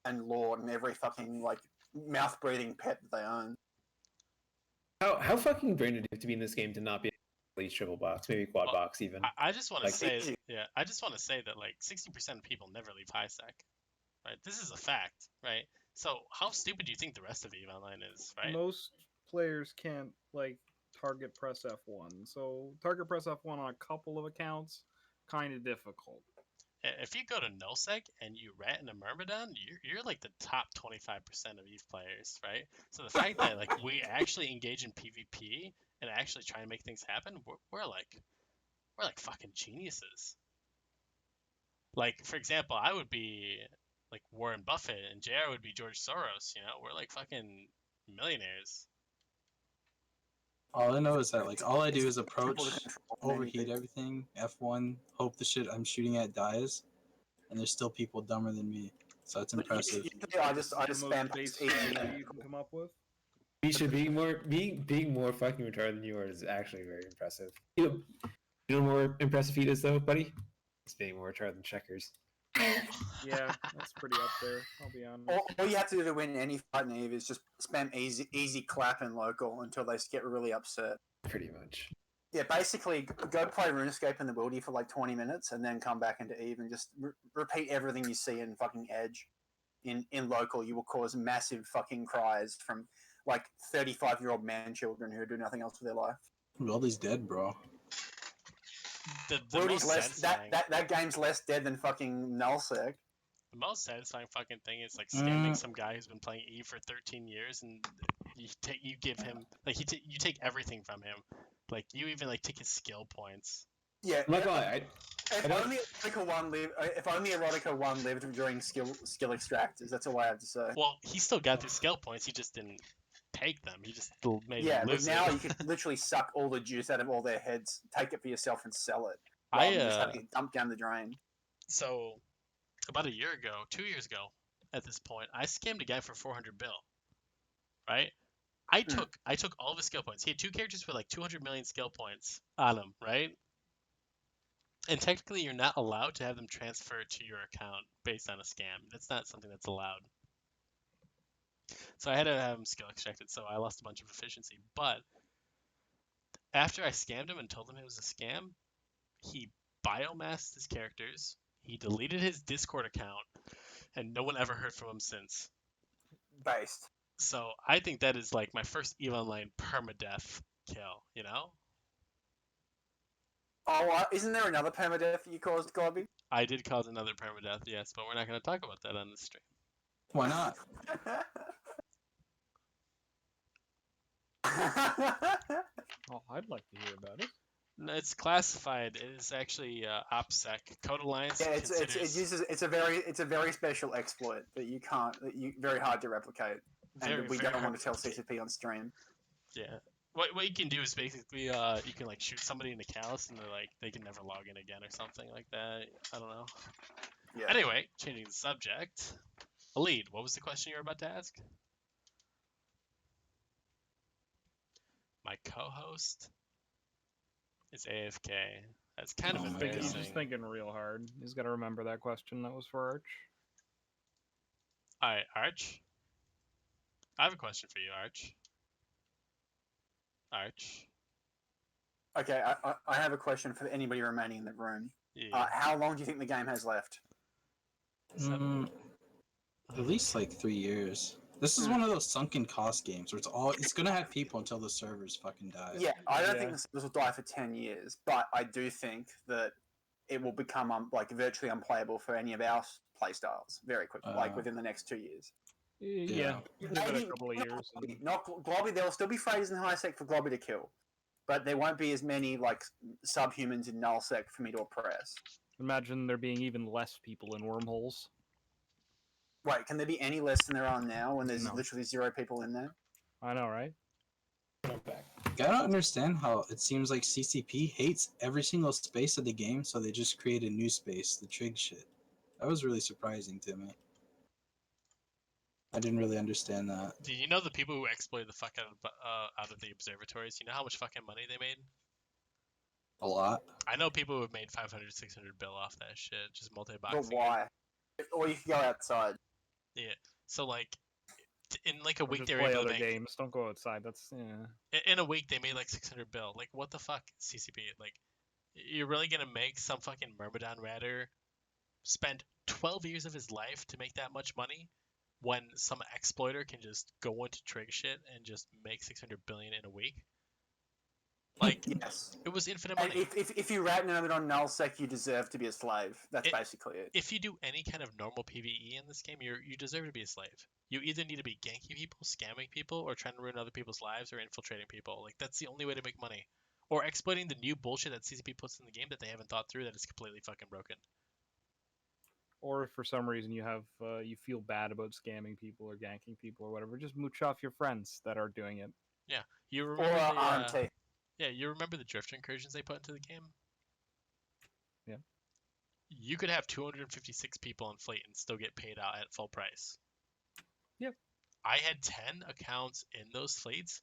and Lord and every fucking like mouth breathing pet that they own. How fucking brain did you have to be in this game to not be at least triple box, maybe quad box even? I just want to Like, say, easy. I just want to say that like 60% of people never leave high sec, right? This is a fact, right? So how stupid do you think the rest of EVE Online is, right? Most players can't like target press F1, so target press F1 on a couple of accounts, kind of difficult. If you go to nullsec and you rat in a Myrmidon, you're like the top 25% of EVE players, right? So the fact that like we actually engage in PvP and actually try and make things happen, we're like fucking geniuses. Like, for example, I would be like Warren Buffett and JR would be George Soros, you know? We're like fucking Millionaires. All I know is that like all I do is It's simple to approach, control many overheat people. everything, F1, hope the shit I'm shooting at dies, and there's still people dumber than me. So it's impressive. Usually I just The most spam base easy. strategy you can come up with. Misha, being more fucking retarded than you are is actually very impressive. You know more impressive feat is though, buddy? It's being more retarded than checkers. Yeah, that's pretty up there. I'll be honest. All you have to do to win any fight in Eve is just spam easy clap in local until they get really upset. Pretty much. Yeah, basically go play RuneScape in the Wildy for like 20 minutes and then come back into Eve and just repeat everything you see in fucking Edge. In local, you will cause massive fucking cries from like 35-year-old man children who do nothing else with their life. Wildy's dead, bro. The Wildy's most less satisfying, that game's less dead than fucking nullsec. the most satisfying fucking thing is like scamming some guy who's been playing Eve for 13 years, and you give him like you take everything from him, like you even like take his skill points. Yeah, I'm not gonna lie, if only Erotica 1 lived during skill extractors. That's all I have to say. Well, he still got the skill points. He just didn't take them. He just made Yeah, them but lose now it. you can literally suck all the juice out of all their heads, take it for yourself, and sell it. I Rather than just having it dumped down the drain. So about a year ago, 2 years ago, at this point, I scammed a guy for 400 bill. Right? I took all of his skill points. He had 2 characters with like 200 million skill points on him, right? And technically, you're not allowed to have them transfer to your account based on a scam. That's not something that's allowed. So I had to have him skill extracted, so I lost a bunch of efficiency. But after I scammed him and told him it was a scam, he biomasked his characters, he deleted his Discord account, and no one ever heard from him since. Based. So I think that is like my first EVE Online permadeath kill, you know? Oh, isn't there another permadeath that you caused, Globby? I did cause another permadeath, yes, but we're not going to talk about that on this stream. Why not? Oh, I'd like to hear about it. No, it's classified. It is actually OPSEC. Code Alliance Yeah, considers it's a very special exploit that you very hard to replicate, and we very don't hard want to to tell replicate. CCP on stream. Yeah. What you can do is basically you can like shoot somebody in the callus and they can never log in again or something like that. I don't know. Yeah. Anyway, changing the subject. Lead, what was the question you were about to ask? My co-host is AFK. That's kind of Oh my God. He's embarrassing. just thinking real hard. He's got to remember that question that was for Arch. Alright, Arch. I have a question for you, Arch. Arch. Okay, I have a question for anybody remaining in the room. Yeah. How long do you think the game has left? At least like 3 years. This is one of those sunken cost games where it's gonna have people until the servers fucking die. Yeah, I don't Yeah. think this will die for 10 years, but I do think that it will become virtually unplayable for any of our playstyles very quickly, like within the next 2 years. Yeah. Give it a couple of years. And... Not Globby. There will still be phrases in high sec for Globby to kill, but there won't be as many like subhumans in null sec for me to oppress. Imagine there being even less people in wormholes. Wait, can there be any less than there are now when there's No. literally 0 people in there? I know, right? I'm back. I don't understand how it seems like CCP hates every single space of the game, so they just create a new space, the trig shit. That was really surprising to me. I didn't really understand that. Do you know the people who exploited the fuck out of the observatories? You know how much fucking money they made? A lot. I know people who have made 500, 600 bill off that shit, just multi-boxing. But why? Or you can go outside. Yeah. So like, in like a Or week just they were play able to other make. games. Don't go outside. That's yeah. In a week they made like 600 bill. Like what the fuck, CCP? Like, you're really gonna make some fucking Myrmidon Ratter spend 12 years of his life to make that much money, when some exploiter can just go into trig shit and just make 600 billion in a week? Like, Yes. it was infinite And money. if you rat it on nullsec, you deserve to be a slave. That's basically it. If you do any kind of normal PvE in this game, you deserve to be a slave. You either need to be ganking people, scamming people, or trying to ruin other people's lives, or infiltrating people. Like, that's the only way to make money. Or exploiting the new bullshit that CCP puts in the game that they haven't thought through that is completely fucking broken. or if for some reason you have you feel bad about scamming people or ganking people or whatever, just mooch off your friends that are doing it. Yeah, you Or remember the RMT. yeah, you remember the drift incursions they put into the game? Yeah. You could have 256 people in fleet and still get paid out at full price. Yep. I had 10 accounts in those fleets,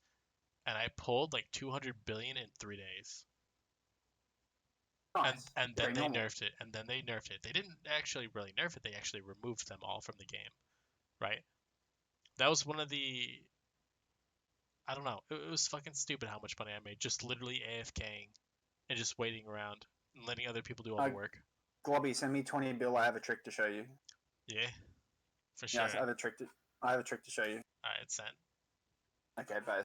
and I pulled like 200 billion in 3 days. Nice. And Very then they normal. nerfed it, and then they nerfed it. They didn't actually really nerf it. They actually removed them all from the game, right? That was one of the I don't know. It was fucking stupid how much money I made just literally AFKing and just waiting around and letting other people do all the work. Globby, send me 20 bill. I have a trick to show you. Yeah, for sure. Yeah, I have a trick to show you. Alright, it's sent. Okay, bye.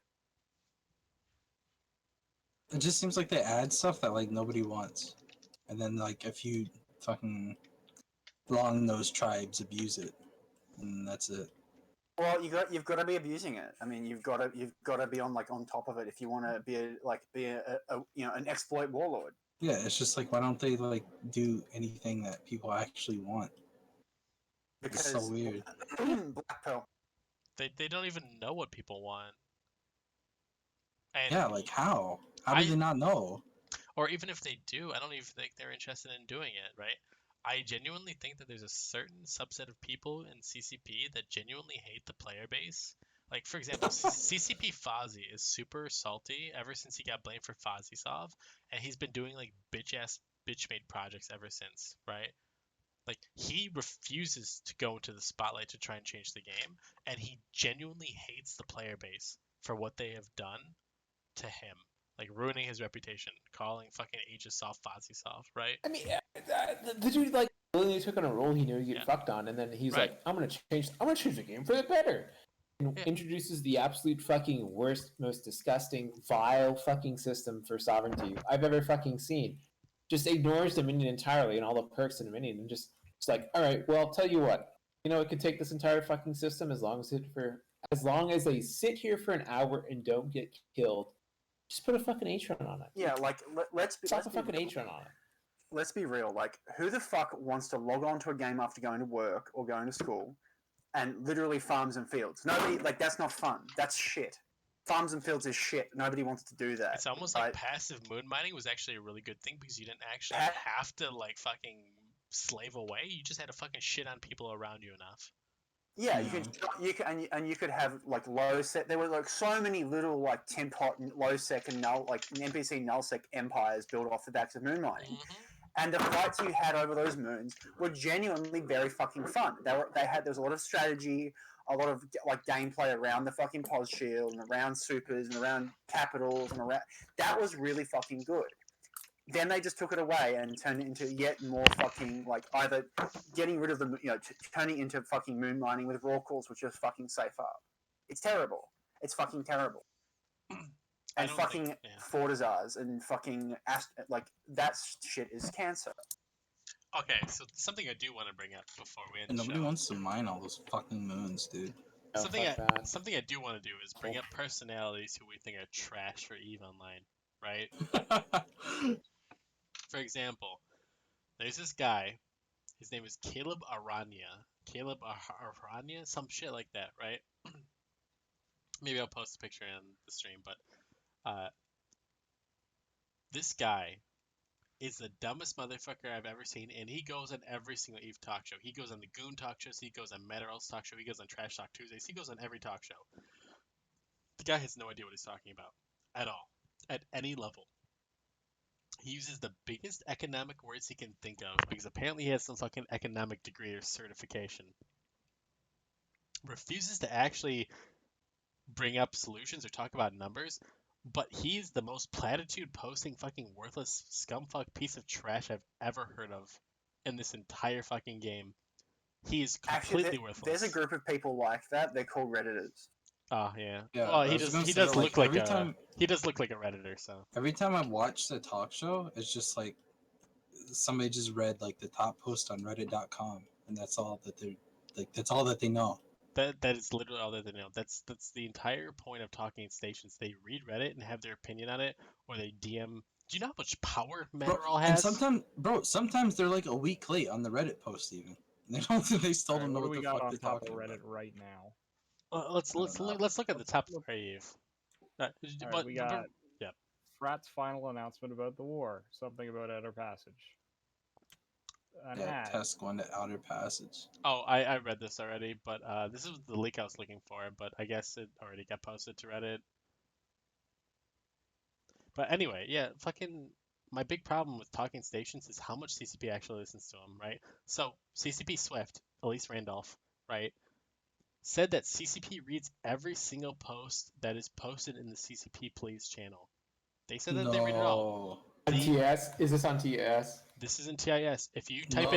It just seems like they add stuff that like nobody wants, and then like a few fucking long-nosed tribes abuse it, and that's it. Well, you've got to be abusing it. I mean, you've got to be on top of it if you want to be an exploit warlord. Yeah, it's just like, why don't they like do anything that people actually want? Because It's so weird. Black Pearl. They don't even know what people want. And Yeah, like how? How do they not know? Or even if they do, I don't even think they're interested in doing it, right? I genuinely think that there's a certain subset of people in CCP that genuinely hate the player base. Like, for example, CCP Fozzie is super salty ever since he got blamed for FozzieSov, and he's been doing, like, bitch-made projects ever since, right? Like, he refuses to go into the spotlight to try and change the game, and he genuinely hates the player base for what they have done to him. Like, ruining his reputation, calling fucking Aegisoft FozzieSoft, right? I mean, the dude like willingly took on a role he knew he'd get fucked on, and then he's like, I'm gonna change the game for the better. And introduces the absolute fucking worst, most disgusting, vile fucking system for sovereignty I've ever fucking seen. Just ignores Dominion entirely and all the perks of Dominion, and just it's like, all right, well, I'll tell you what, it could take this entire fucking system as long as they sit here for an hour and don't get killed. Just put a fucking H-run on it. Yeah, like let's a fucking H-run on it. Let's be real. Like, who the fuck wants to log on to a game after going to work or going to school and literally farms and fields? Nobody. Like, that's not fun. That's shit. Farms and fields is shit. Nobody wants to do that. It's almost like passive moon mining was actually a really good thing because you didn't actually have to like fucking slave away. You just had to fucking shit on people around you enough. Yeah, you could have like low sec. There were like so many little like temp hot low sec and null like NPC null sec empires built off the backs of moon mining, and the fights you had over those moons were genuinely very fucking fun. There was a lot of strategy, a lot of like gameplay around the fucking pos shield and around supers and around capitals and around that was really fucking good. Then they just took it away and turned it into yet more fucking like either getting rid of the turning into fucking moon mining with raw calls, which is fucking safe up. It's terrible. It's fucking terrible. And fucking Fortizars and fucking like that shit is cancer. Okay, so something I do want to bring up before we end the Nobody show. wants to mine all those fucking moons, dude. Something I do want to do is bring up personalities who we think are trash for EVE Online, right? For example, there's this guy. His name is Caleb Aranya. Caleb Aranya? Some shit like that, right? Maybe I'll post a picture on the stream, but this guy is the dumbest motherfucker I've ever seen, and he goes on every single EVE talk show. He goes on the Goon talk shows, he goes on Metarol's talk show, he goes on Trash Talk Tuesdays, he goes on every talk show. The guy has no idea what he's talking about at all, at any level. He uses the biggest economic words he can think of because apparently he has some fucking economic degree or certification. Refuses to actually bring up solutions or talk about numbers, but he's the most platitude posting fucking worthless scumfuck piece of trash I've ever heard of in this entire fucking game. He's completely worthless. There's a group of people like that. They're called Redditors. Oh yeah. Yeah, well, he does look like a Redditor. So every time I watch the talk show, it's just like somebody just read like the top post on Reddit.com, and that's all that they're like. That's all that they know. That is literally all that they know. That's the entire point of Talking Stations. They read Reddit and have their opinion on it, or they DM. Do you know how much power Metarol has? And sometimes they're like a week late on the Reddit post even. They still Alright, don't know what do what we the got fuck on they're top of talking Reddit about. right now? Let's I don't know. let's look at the top three. Eve. Alright, But we got yeah. Frat's final announcement about the war. Something about Outer Passage. An Yeah, ad. Test going to Outer Passage. Oh, I read this already, but this is the leak I was looking for, but I guess it already got posted to Reddit. But anyway, yeah, fucking my big problem with Talking Stations is how much CCP actually listens to them, right? So CCP Swift, Elise Randolph, right, said that CCP reads every single post that is posted in the CCP Please channel. They said that they read it all. No. On TS? Is this on TS? This is in TIS. If you No. type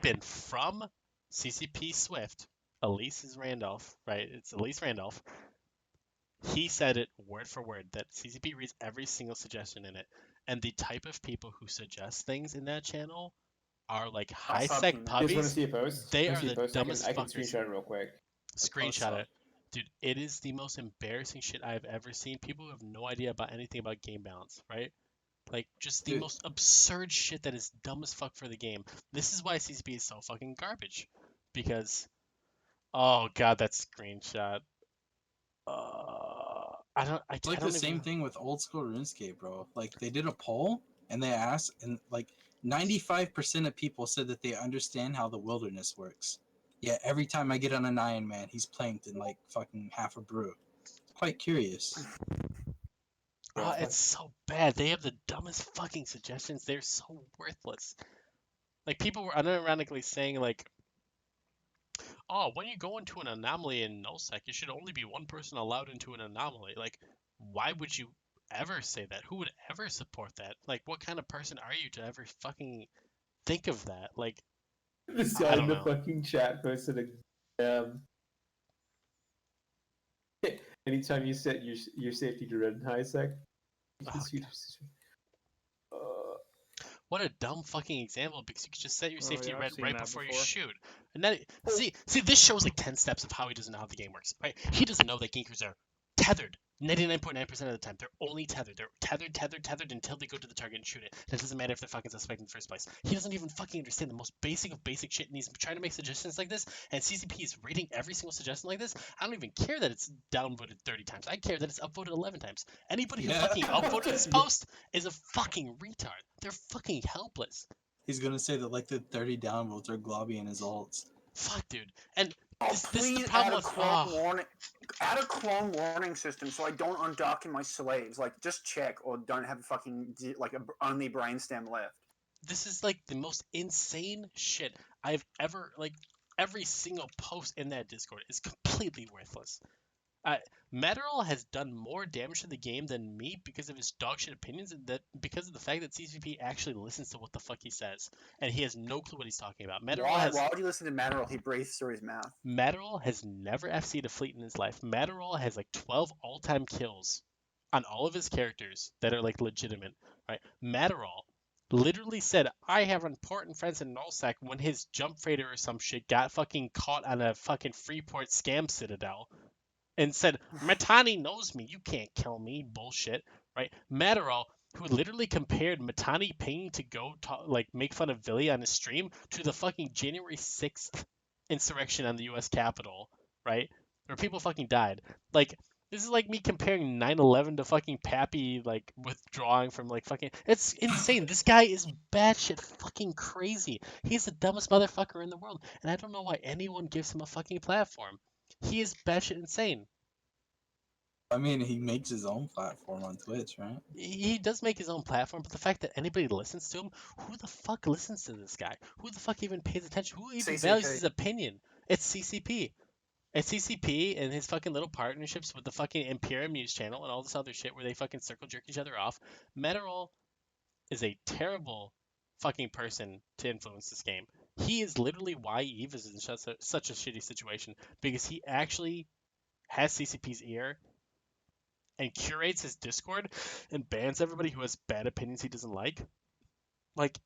in from CCP Swift, Elise Randolph, right? It's Elise Randolph. He said it word for word that CCP reads every single suggestion in it, and the type of people who suggest things in that channel are like high sec subhuman. Just want to puppies. see a post. They Wanna are see a the post? dumbest I can fuckers. screenshot it real quick. Screenshot up. it. Dude, it is the most embarrassing shit I've ever seen. People who have no idea about anything about game balance, right? Like, just the Dude. most absurd shit that is dumb as fuck for the game. This is why CCP is so fucking garbage. Because, oh god, that screenshot. It's like the same thing with old school RuneScape, bro. Like they did a poll and they asked, and like 95% of people said that they understand how the wilderness works. Yeah, every time I get on an Iron Man, he's planked in like fucking half a brew. Quite curious. Oh, it's so bad. They have the dumbest fucking suggestions. They're so worthless. Like, people were unironically saying, like, oh, when you go into an anomaly in nullsec, it should only be one person allowed into an anomaly. Like, why would you ever say that? Who would ever support that? Like, what kind of person are you to ever fucking think of that? Like, This I guy in don't the know. fucking chat posted a anytime you set your safety to red and high sec. Oh, what a dumb fucking example, because you could just set your Oh, safety yeah, I've red seen right that before you before. shoot. And then see this shows like 10 steps of how he doesn't know how the game works, right? He doesn't know that gankers are tethered 99.9% of the time. They're only tethered. They're tethered until they go to the target and shoot it. And it doesn't matter if they're fucking suspect in the first place. He doesn't even fucking understand the most basic of basic shit, and he's trying to make suggestions like this, and CCP is rating every single suggestion like this. I don't even care that it's downvoted 30 times. I care that it's upvoted 11 times. Anybody who fucking upvoted this post is a fucking retard. They're fucking helpless. He's gonna say that like the 30 downvotes are Globby and his ults. Fuck, dude. And this Please is the problem add a with clone warning. Add a clone warning system so I don't undock in my slaves. Like, just check or don't have fucking like only brainstem left. This is like the most insane shit I've ever like. Every single post in that Discord is completely worthless. Matterall has done more damage to the game than me because of his dogshit opinions, and that because of the fact that CCP actually listens to what the fuck he says, and he has no clue what he's talking about. Why would you listen to Matterall? He breathes through his mouth. Matterall has never FC'd a fleet in his life. Matterall has like 12 all-time kills on all of his characters that are like legitimate, right? Matterall literally said, I have important friends in Nullsec when his jump freighter or some shit got fucking caught on a fucking Freeport scam citadel and said, Matani knows me, you can't kill me, bullshit, right? Matterall, who literally compared Matani paying to go like make fun of Villy on his stream to the fucking January 6th insurrection on the U.S. Capitol, right? Where people fucking died. Like, this is like me comparing 9/11 to fucking Pappy, like, withdrawing from, like, fucking... It's insane. This guy is batshit fucking crazy. He's the dumbest motherfucker in the world, and I don't know why anyone gives him a fucking platform. He is batshit insane. I mean, he makes his own platform on Twitch, right? He does make his own platform, but the fact that anybody listens to him, who the fuck listens to this guy? Who the fuck even pays attention? Who even values his opinion? It's CCP. It's CCP and his fucking little partnerships with the fucking Imperium News channel and all this other shit where they fucking circle jerk each other off. Metterall is a terrible fucking person to influence this game. He is literally why Eve is in such a shitty situation, because he actually has CCP's ear and curates his Discord and bans everybody who has bad opinions he doesn't like. Like,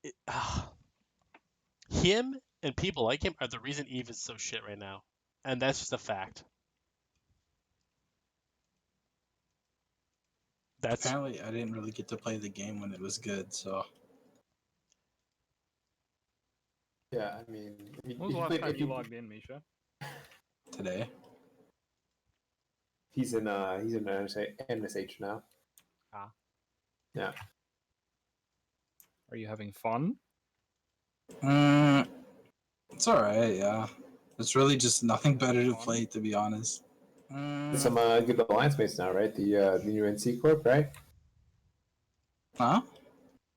him and people like him are the reason Eve is so shit right now. And that's just a fact. Apparently, I didn't really get to play the game when it was good, so Yeah, I mean, When was the last time you logged in, Misha? Today. He's in NSH now. Ah. Yeah. Are you having fun? It's alright, yeah. It's really just nothing better to Fun? play, to be honest. Some good alliance mates now, right? The new NC Corp, right? Huh?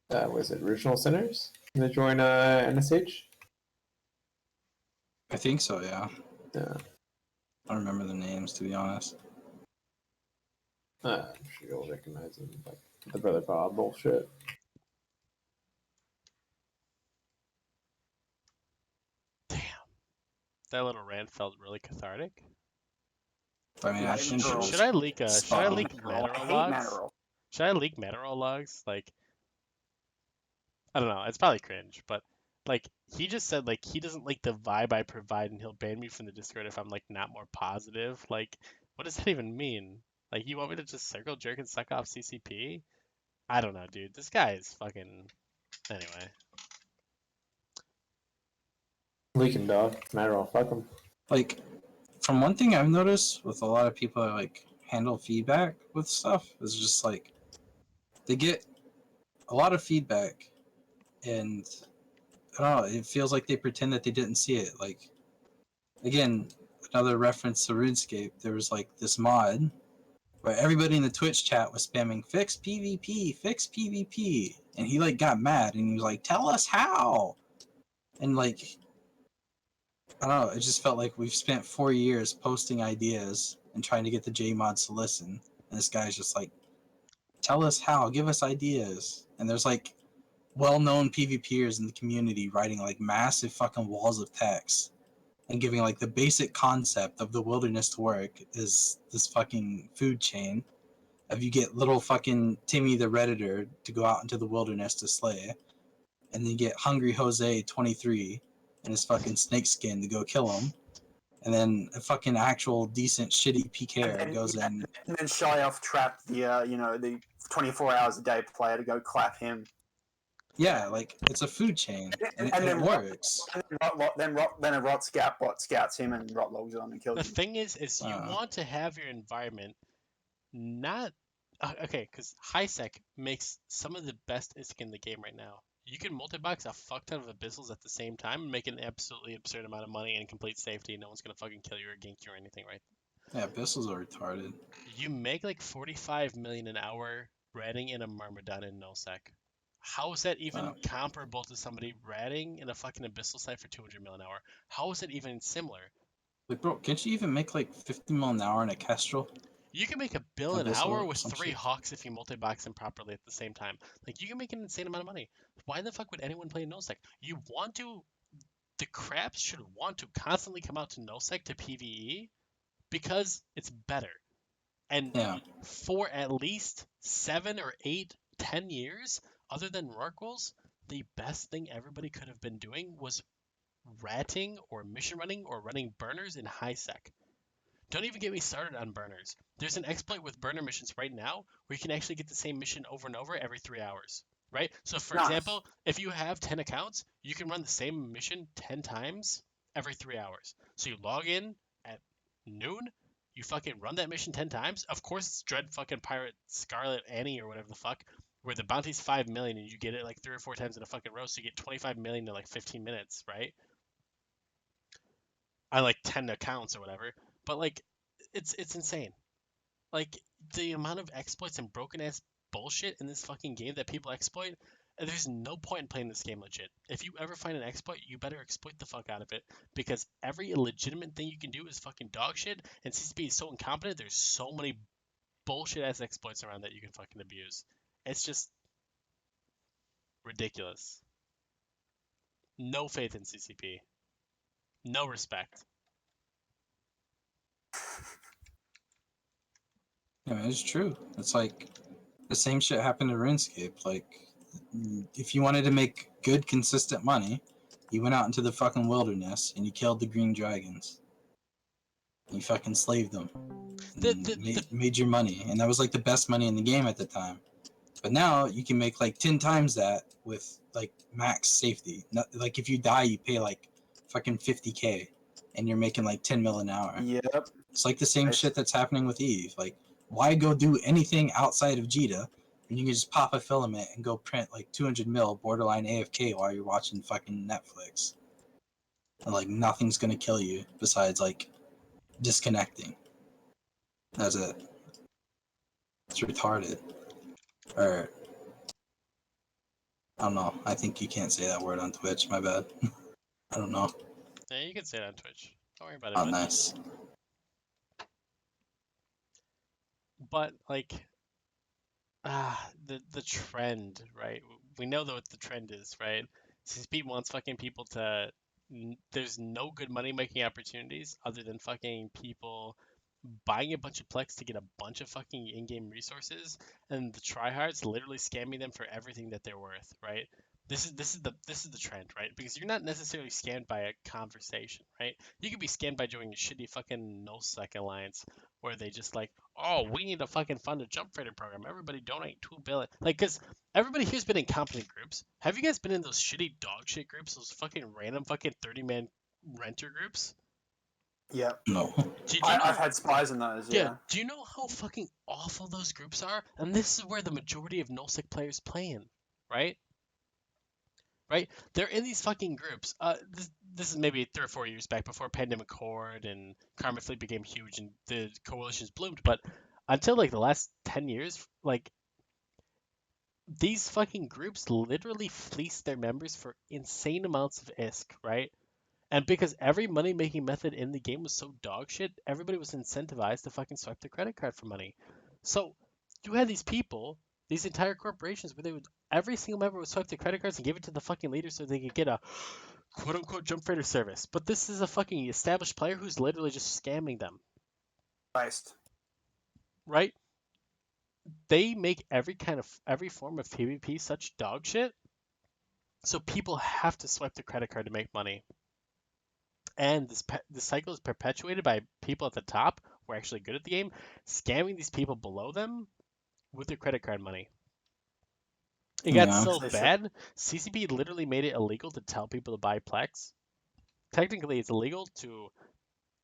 Was it Original Sinners? Gonna join NSH? I think so, yeah. Yeah. I don't remember the names, to be honest. I'm sure you'll recognize him, like the Brother Bob bullshit. Damn. That little rant felt really cathartic. I mean, I Should- think it was Should I leak spot on. Manoroll. Manoroll I hate logs? Manoroll. Should I leak Manoroll logs? Like, I don't know. It's probably cringe, but like he just said like he doesn't like the vibe I provide and he'll ban me from the Discord if I'm like not more positive. Like, what does that even mean? Like, you want me to just circle jerk and suck off CCP? I don't know, dude. This guy is fucking. Anyway. Leaking dog. Matter fuck him. Like, from one thing I've noticed with a lot of people that like handle feedback with stuff is just like they get a lot of feedback and I don't know, it feels like they pretend that they didn't see it. Like, again, another reference to RuneScape, there was like this mod where everybody in the Twitch chat was spamming fix PvP, and he like got mad and he was like, tell us how. And like, I don't know, it just felt like we've spent 4 years posting ideas and trying to get the JMods to listen. And this guy's just like, tell us how, give us ideas. And there's like well-known PvPers in the community writing like massive fucking walls of text and giving like the basic concept of the wilderness to work is this fucking food chain. If you get little fucking Timmy the Redditor to go out into the wilderness to slay, and then you get Hungry Jose 23 and his fucking snakeskin to go kill him, and then a fucking actual decent shitty PKer goes in. And then Shy Off trapped the the 24 hours a day player to go clap him. Yeah, like it's a food chain, and it then works. Then a Rot Scout bot scouts him and Rot logs on and kills The him. thing is you want to have your environment not okay, because HiSec makes some of the best ISK in the game right now. You can multi-box a fuck ton of abyssals at the same time and make an absolutely absurd amount of money in complete safety. No one's gonna fucking kill you or gank you or anything, right? Yeah, abyssals are retarded. You make like 45 million an hour ratting in a Myrmidon in NoSec. How is that even comparable to somebody ratting in a fucking abyssal site for 200 mil an hour? How is it even similar? Like, bro, can't you even make like 50 mil an hour in a Kestrel? You can make a bill an Abyssal hour or with some 3 shit. hawks if you multi-box them properly at the same time. Like, you can make an insane amount of money. Why the fuck would anyone play NoSec? The craps should want to constantly come out to NoSec to PvE because it's better. And Yeah. for at least 7 or 8, 10 years, other than Rorquals, the best thing everybody could have been doing was ratting or mission running or running burners in HiSec. Don't even get me started on burners. There's an exploit with burner missions right now where you can actually get the same mission over and over every 3 hours, right? So for example, if you have 10 accounts, you can run the same mission 10 times every 3 hours. So you log in at noon, you fucking run that mission 10 times. Of course, it's Dread fucking Pirate Scarlet Annie or whatever the fuck, where the bounty's 5 million and you get it like 3 or 4 times in a fucking row, so you get 25 million in like 15 minutes, right? I like 10 accounts or whatever. But like, it's insane. Like, the amount of exploits and broken ass bullshit in this fucking game that people exploit, there's no point in playing this game legit. If you ever find an exploit, you better exploit the fuck out of it, because every legitimate thing you can do is fucking dog shit, and CCP is so incompetent, there's so many bullshit ass exploits around that you can fucking abuse. It's just ridiculous. No faith in CCP. No respect. Yeah, it's true. It's like the same shit happened to RuneScape. Like, if you wanted to make good, consistent money, you went out into the fucking wilderness and you killed the green dragons. You fucking slaved them. Made your money, and that was like the best money in the game at the time. But now you can make like 10 times that with like max safety. Like if you die, you pay like fucking 50K, and you're making like 10 mil an hour. Yep. It's like the same Nice. shit that's happening with Eve. Like, why go do anything outside of Jita when you can just pop a filament and go print like 200 mil borderline AFK while you're watching fucking Netflix? And like nothing's gonna kill you besides like disconnecting. That's it. It's retarded. Or I don't know. I think you can't say that word on Twitch. My bad. I don't know. Yeah, you can say it on Twitch. Don't worry about it. Oh, bud. nice. But like, the trend, right? We know what the trend is, right? CCP wants fucking people to. There's no good money making opportunities other than fucking people buying a bunch of Plex to get a bunch of fucking in-game resources, and the tryhards literally scamming them for everything that they're worth, right? This is the trend, right? Because you're not necessarily scammed by a conversation, right? You could be scammed by joining a shitty fucking nullsec alliance where they just like, oh, we need to fucking fund a jump freighter program. Everybody donate $2 billion. Like, cause everybody here's been in competent groups. Have you guys been in those shitty dog shit groups? Those fucking random fucking 30-man renter groups? Yep. No. Do you know? I've had spies in those. Yeah. Do you know how fucking awful those groups are? And this is where the majority of nullsec players play in, right? Right? They're in these fucking groups. This is maybe 3 or 4 years back before Pandemic Horde and Karma Fleet became huge and the coalitions bloomed. But until like the last 10 years, like these fucking groups literally fleece their members for insane amounts of ISK, right? And because every money-making method in the game was so dog shit, everybody was incentivized to fucking swipe their credit card for money. So you had these people, these entire corporations, where every single member would swipe their credit cards and give it to the fucking leader so they could get a quote-unquote jump freighter service. But this is a fucking established player who's literally just scamming them, Based. right? They make every form of PvP such dog shit, so people have to swipe their credit card to make money. And this cycle is perpetuated by people at the top who are actually good at the game, scamming these people below them with their credit card money. It got so bad, CCP literally made it illegal to tell people to buy Plex. Technically, it's illegal to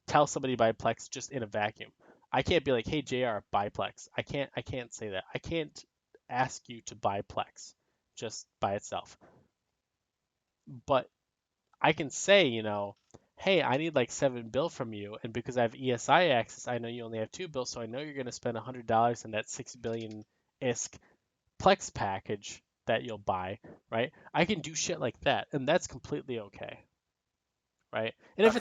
tell somebody to buy Plex just in a vacuum. I can't be like, hey, JR, buy Plex. I can't say that. I can't ask you to buy Plex just by itself. But I can say, hey, I need like 7 bill from you, and because I have ESI access, I know you only have 2 bill, so I know you're gonna spend $100 in that 6 billion ISK Plex package that you'll buy, right? I can do shit like that, and that's completely okay, right? And if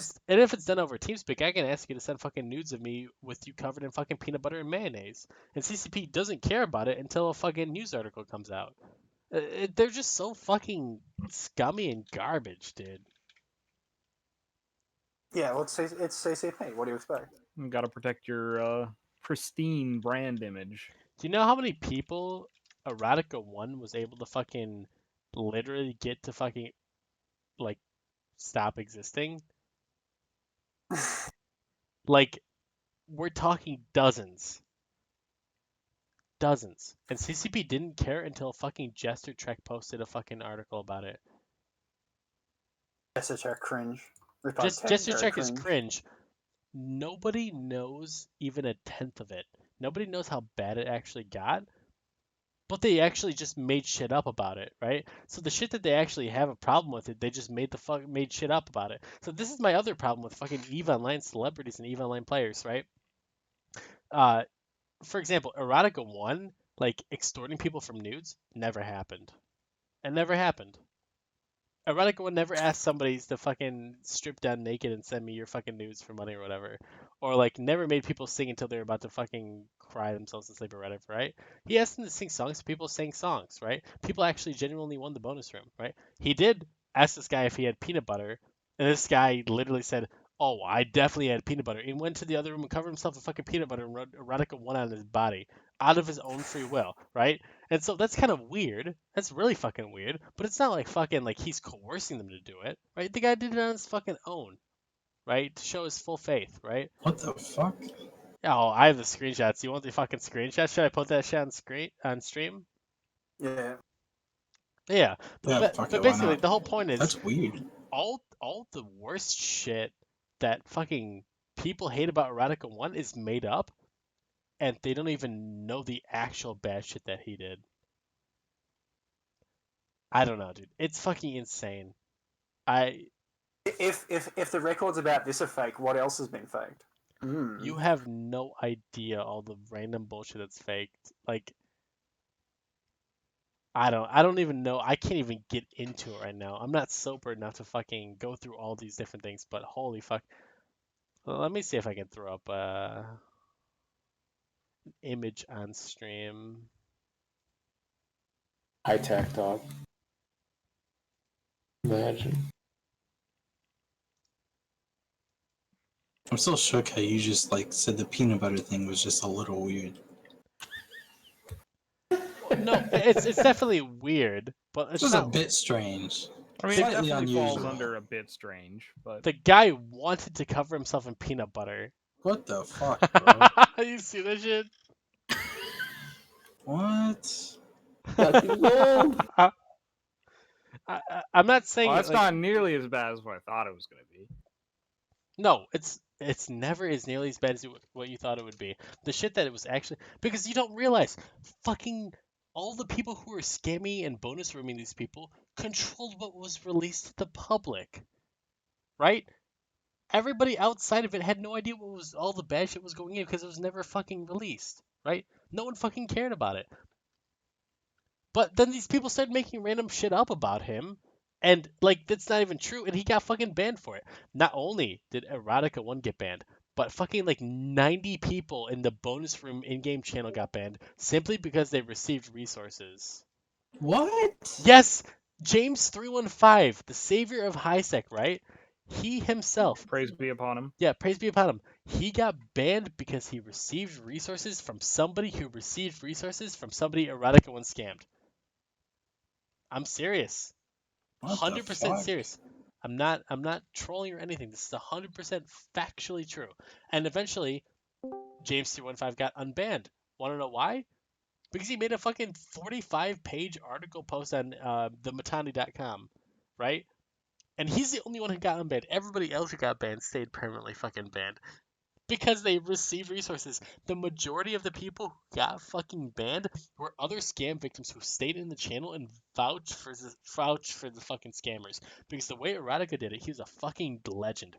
it's done over TeamSpeak, I can ask you to send fucking nudes of me with you covered in fucking peanut butter and mayonnaise, and CCP doesn't care about it until a fucking news article comes out. They're just so fucking scummy and garbage, dude. Yeah, well, it's CCP. What do you expect? You gotta protect your pristine brand image. Do you know how many people Erotica 1 was able to fucking literally get to fucking, like, stop existing? Like, we're talking dozens. Dozens. And CCP didn't care until fucking Jester Trek posted a fucking article about it. Jester Trek cringe. Jester Trek is cringe. Nobody knows even a tenth of it. Nobody knows how bad it actually got. But they actually just made shit up about it, right? So the shit that they actually have a problem with it, they just made shit up about it. So this is my other problem with fucking EVE Online celebrities and EVE Online players, right? For example, Erotica 1, like extorting people from nudes, never happened. It never happened. Erotica 1 never asked somebody to fucking strip down naked and send me your fucking nudes for money or whatever. Or like never made people sing until they're about to fucking cry themselves to sleep or whatever, right? He asked them to sing songs, people sang songs, right? People actually genuinely won the bonus room, right? He did ask this guy if he had peanut butter, and this guy literally said, oh, I definitely had peanut butter. He went to the other room and covered himself in fucking peanut butter and wrote Erotica 1 on his body out of his own free will, right? And so that's kind of weird. That's really fucking weird. But it's not like fucking like he's coercing them to do it, right? The guy did it on his fucking own, right? To show his full faith, right? What the fuck? Oh, I have the screenshots. You want the fucking screenshot? Should I put that shit on stream? Yeah. Yeah, Yeah, but, fuck but it, why basically not? the whole point is That's weird. all the worst shit that fucking people hate about Erotica 1 is made up, and they don't even know the actual bad shit that he did. I don't know, dude. It's fucking insane. If the records about this are fake, what else has been faked? You have no idea all the random bullshit that's faked. Like, I don't even know. I can't even get into it right now. I'm not sober enough to fucking go through all these different things, but holy fuck. Well, let me see if I can throw up image on stream. High tech, dog. Imagine. I'm still shook how you just like said the peanut butter thing was just a little weird. No, it's definitely weird, but it's Just a not. bit strange. I mean, it Slightly definitely falls unusual. under a bit strange, but The guy wanted to cover himself in peanut butter. What the fuck, bro? You see that shit? What? Fucking gold. I'm not saying well, it that's like not nearly as bad as what I thought it was going to be. no, it's never as nearly as bad as what you thought it would be. The shit that it was actually because you don't realize fucking all the people who were scamming and bonus rooming these people controlled what was released to the public, right? Everybody outside of it had no idea what was all the bad shit was going in because it was never fucking released, right? No one fucking cared about it. But then these people started making random shit up about him, and like that's not even true, and he got fucking banned for it. Not only did Erotica 1 get banned, but fucking like 90 people in the bonus room in-game channel got banned simply because they received resources. What? Yes, James 315, the savior of HiSec, right? He himself, Praise be upon him. yeah, praise be upon him. He got banned because he received resources from somebody who received resources from somebody Erotica 1 scammed. I'm serious. What the 100% fuck? serious. I'm not trolling or anything. This is 100% factually true. And eventually, James 315 got unbanned. Want to know why? Because he made a fucking 45-page article post on thematani.com, right? And he's the only one who got unbanned. Everybody else who got banned stayed permanently fucking banned. Because they received resources. The majority of the people who got fucking banned were other scam victims who stayed in the channel and vouched for the fucking scammers. Because the way Erotica did it, he was a fucking legend.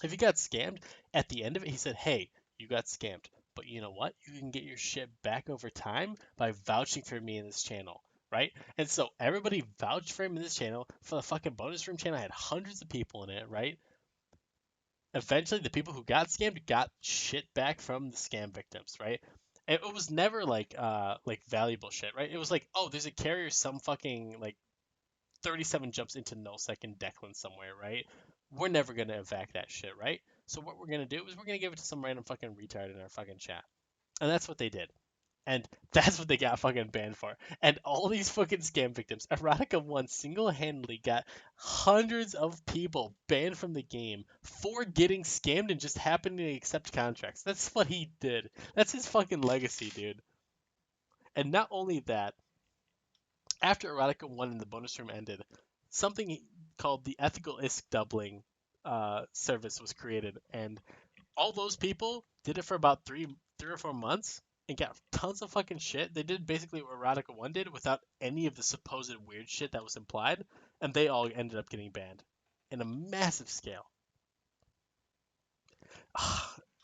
If he got scammed, at the end of it, he said, "Hey, you got scammed, but you know what? You can get your shit back over time by vouching for me in this channel." Right? And so everybody vouched for him in this channel. For the fucking bonus room channel, I had hundreds of people in it, right? Eventually the people who got scammed got shit back from the scam victims, right? It was never like valuable shit, right? It was like, oh, there's a carrier some fucking like 37 jumps into nullsec in Declan somewhere, right? We're never gonna evac that shit, right? So what we're gonna do is we're gonna give it to some random fucking retard in our fucking chat. And that's what they did. And that's what they got fucking banned for. And all these fucking scam victims, Erotica 1 single-handedly got hundreds of people banned from the game for getting scammed and just happening to accept contracts. That's what he did. That's his fucking legacy, dude. And not only that, after Erotica 1 in the bonus room ended, something called the ethical ISK doubling service was created. And all those people did it for about three or 4 months and got tons of fucking shit. They did basically what Erotica 1 did without any of the supposed weird shit that was implied, and they all ended up getting banned in a massive scale.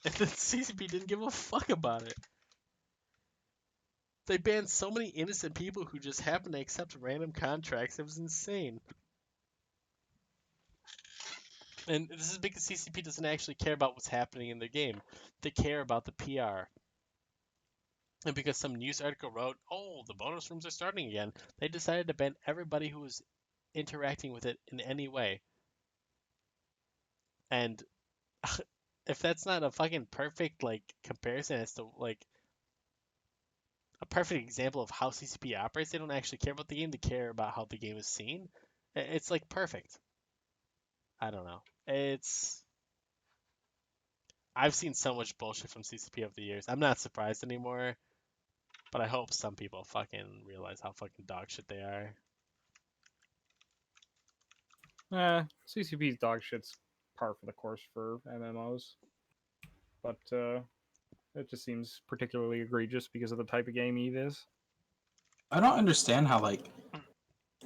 And the CCP didn't give a fuck about it. They banned so many innocent people who just happened to accept random contracts. It was insane. And this is because CCP doesn't actually care about what's happening in the game. They care about the PR. And because some news article wrote, oh, the bonus rooms are starting again, they decided to ban everybody who was interacting with it in any way. And if that's not a fucking perfect like comparison as to like a perfect example of how CCP operates, they don't actually care about the game, they care about how the game is seen. It's like perfect. I don't know. I've seen so much bullshit from CCP over the years. I'm not surprised anymore. But I hope some people fucking realize how fucking dog shit they are. CCP's dog shit's par for the course for MMOs, but it just seems particularly egregious because of the type of game Eve is. I don't understand how like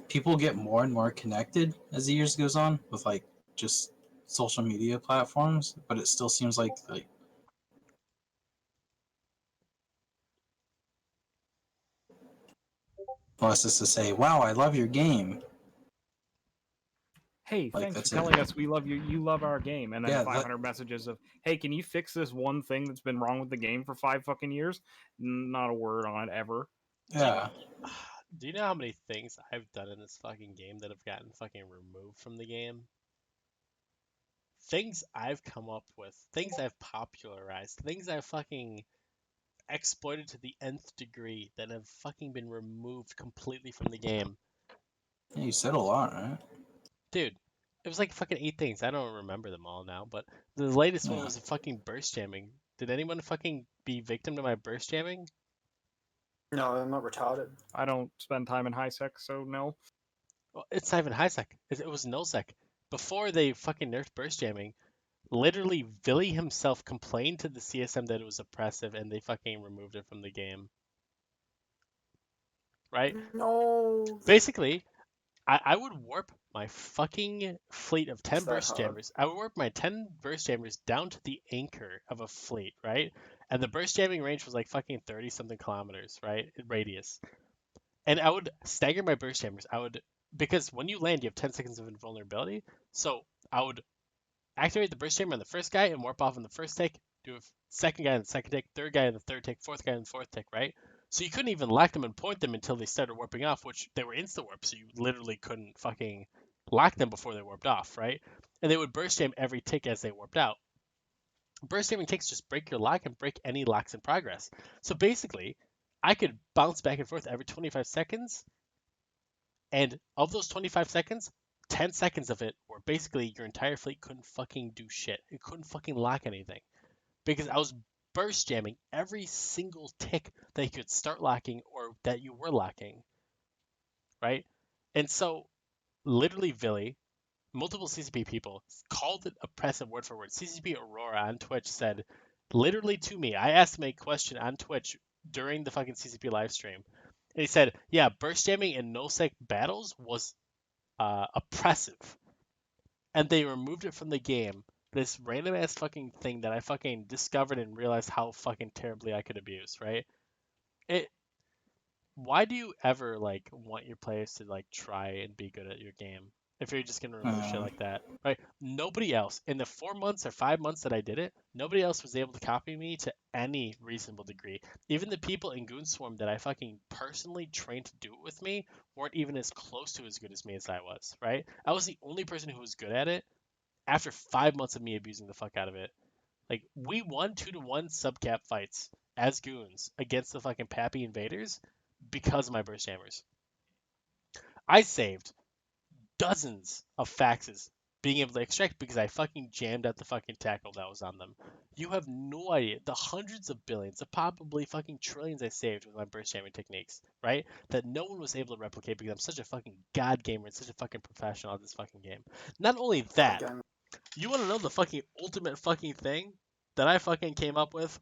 people get more and more connected as the years goes on with like just social media platforms, but it still seems like unless it's to say, "Wow, I love your game." Hey, Like, thanks that's for it. telling us we love you. You love our game, and then Yeah, 500 messages of, "Hey, can you fix this one thing that's been wrong with the game for 5 fucking years?" Not a word on it ever. Yeah. Do you know how many things I've done in this fucking game that have gotten fucking removed from the game? Things I've come up with, things I've popularized, things I've fucking exploited to the nth degree that have fucking been removed completely from the game. Yeah, you said a lot, right? Dude, it was like fucking 8 things. I don't remember them all now, but the latest one Yeah. was fucking burst jamming. Did anyone fucking be victim to my burst jamming? No, I'm not retarded. I don't spend time in high sec, so no. Well, it's not even high sec. It was null sec. Before they fucking nerfed burst jamming, literally Villy himself complained to the CSM that it was oppressive and they fucking removed it from the game. Right? No. Basically, I would warp my fucking fleet of 10 It's that burst hard. jammers. I would warp my 10 burst jammers down to the anchor of a fleet, right? And the burst jamming range was like fucking 30 something kilometers, right? Radius. And I would stagger my burst jammers. Because when you land, you have 10 seconds of invulnerability. So I would activate the burst jammer on the first guy and warp off on the first tick, do a second guy on the second tick, third guy on the third tick, fourth guy on the fourth tick, right? So you couldn't even lock them and point them until they started warping off, which they were insta warp, so you literally couldn't fucking lock them before they warped off, right? And they would burst jam every tick as they warped out. Burst jamming ticks just break your lock and break any locks in progress. So basically, I could bounce back and forth every 25 seconds, and of those 25 seconds, 10 seconds of it were basically your entire fleet couldn't fucking do shit. It couldn't fucking lock anything. Because I was burst jamming every single tick that you could start locking or that you were locking. Right? And so, literally, Villy, multiple CCP people called it oppressive word for word. CCP Aurora on Twitch said, literally to me, I asked him a question on Twitch during the fucking CCP live stream. And he said, yeah, burst jamming in no-sec battles was oppressive, and they removed it from the game. This random ass fucking thing that I fucking discovered and realized how fucking terribly I could abuse, right? It. Why do you ever like want your players to like try and be good at your game if you're just gonna remove shit like that, right? Nobody else in the 4 months or 5 months that I did it, nobody else was able to copy me to any reasonable degree. Even the people in Goon Swarm that I fucking personally trained to do it with me weren't even as close to as good as me as I was, right? I was the only person who was good at it after 5 months of me abusing the fuck out of it. Like, we won 2-1 subcap fights as goons against the fucking Pappy invaders because of my burst jammers. I saved dozens of faxes being able to extract because I fucking jammed out the fucking tackle that was on them. You have no idea the hundreds of billions, the probably fucking trillions I saved with my burst jamming techniques, right? That no one was able to replicate because I'm such a fucking god gamer and such a fucking professional at this fucking game. Not only that, you want to know the fucking ultimate fucking thing that I fucking came up with?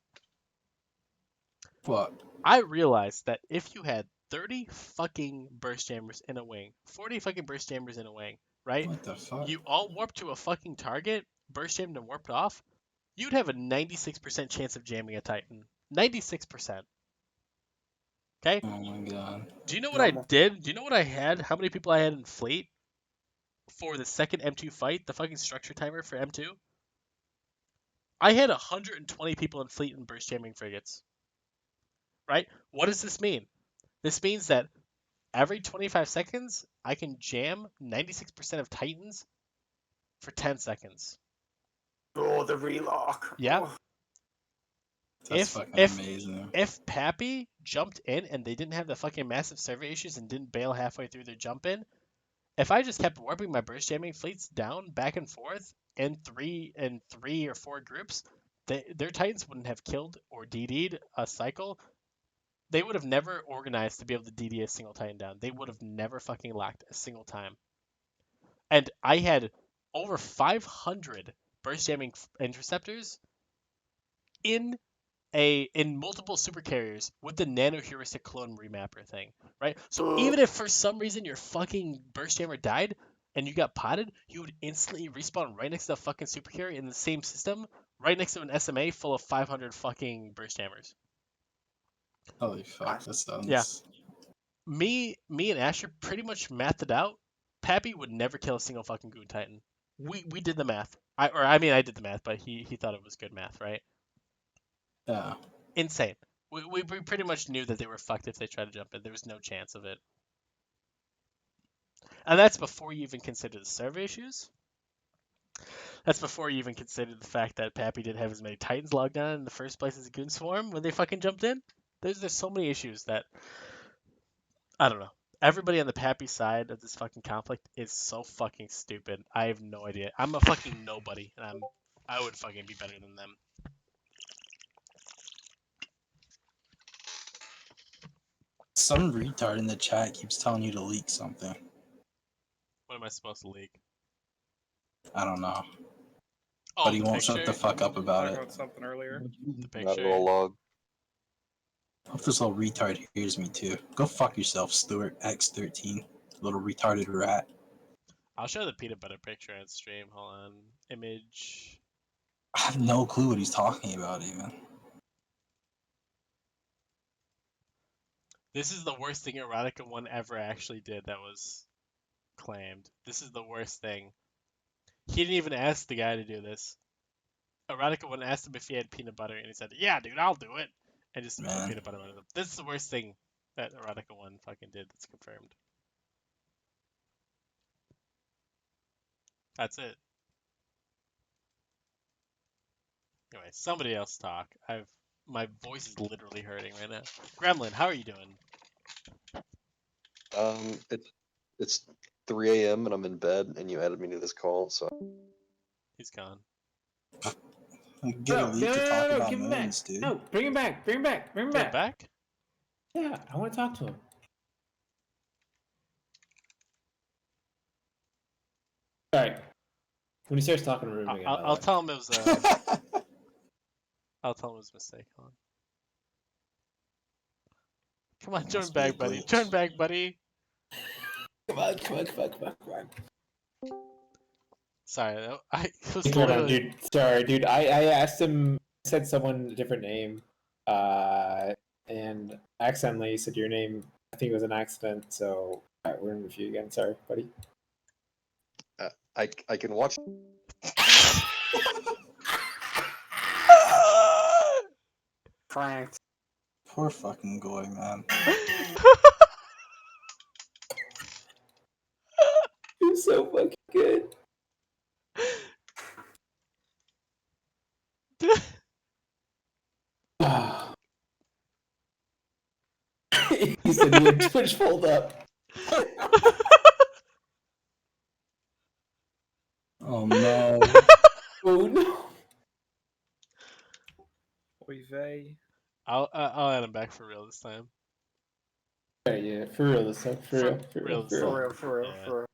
What? I realized that if you had 30 fucking burst jammers in a wing, 40 fucking burst jammers in a wing, right? What the fuck? You all warped to a fucking target, burst jammed and warped off, you'd have a 96% chance of jamming a Titan. 96%. Okay? Oh my god. Do you know what I did? Do you know what I had? How many people I had in fleet for the second M2 fight? The fucking structure timer for M2? I had 120 people in fleet and burst jamming frigates. Right? What does this mean? This means that every 25 seconds, I can jam 96% of Titans for 10 seconds. Oh, the relock. Yeah. Oh. That's fucking amazing. If Pappy jumped in and they didn't have the fucking massive server issues and didn't bail halfway through their jump in, if I just kept warping my burst jamming fleets down back and forth in three or four groups, their Titans wouldn't have killed or DD'd a cycle they would have never organized to be able to DD a single Titan down. They would have never fucking locked a single time. And I had over 500 burst jamming interceptors in multiple super carriers with the nano heuristic clone remapper thing, right? So even if for some reason your fucking burst jammer died and you got potted, you would instantly respawn right next to the fucking super carrier in the same system, right next to an SMA full of 500 fucking burst jammers. Holy fuck, that sounds. Yeah. Me and Asher pretty much mathed it out. Pappy would never kill a single fucking Goon Titan. We did the math. I did the math, but he thought it was good math, right? Yeah. Insane. We pretty much knew that they were fucked if they tried to jump in. There was no chance of it. And that's before you even consider the server issues. That's before you even consider the fact that Pappy didn't have as many Titans logged on in the first place as a Goon Swarm when they fucking jumped in. There's so many issues that I don't know. Everybody on the Pappy side of this fucking conflict is so fucking stupid. I have no idea. I'm a fucking nobody, and I would fucking be better than them. Some retard in the chat keeps telling you to leak something. What am I supposed to leak? I don't know. Oh, But he the won't shut picture? the fuck up about Talking it. about something earlier. The That little picture. log. Hope this little retard hears me too. Go fuck yourself, Stuart X13. Little retarded rat. I'll show the peanut butter picture on stream. Hold on. Image. I have no clue what he's talking about even. This is the worst thing Erotica 1 ever actually did that was claimed. This is the worst thing. He didn't even ask the guy to do this. Erotica 1 asked him if he had peanut butter, and he said, "Yeah, dude, I'll do it." And just put Man. peanut butter on it. This is the worst thing that Erotica 1 fucking did that's confirmed. That's it. Anyway, somebody else talk. My voice is literally hurting right now. Gremlin, how are you doing? It's 3 a.m. and I'm in bed, and you added me to this call, so He's gone. Get a leak to talk about give him back. moons, dude. No, bring him back. Bring him back. Bring him Get back. back? Yeah, I want to talk to him. All right. When he starts talking to him again, I'll tell him it was I'll tell him it was a mistake. Hold on. Come on, join Must be a back, buddy. glitch. Join back, buddy. Come on. Sorry, I was Hold on, literally... dude. Sorry, dude. I asked him, said someone a different name, and accidentally said your name. I think it was an accident, so all right, we're in with you again. Sorry, buddy. I can watch. Pranked. Poor fucking Goy, man. You're so fucking good. He said he had Twitch pulled up. Oh no. Oh no. Oy vey. I'll add him back for real this time. Yeah, for real this time. For real. For real, for real, Yeah. for real.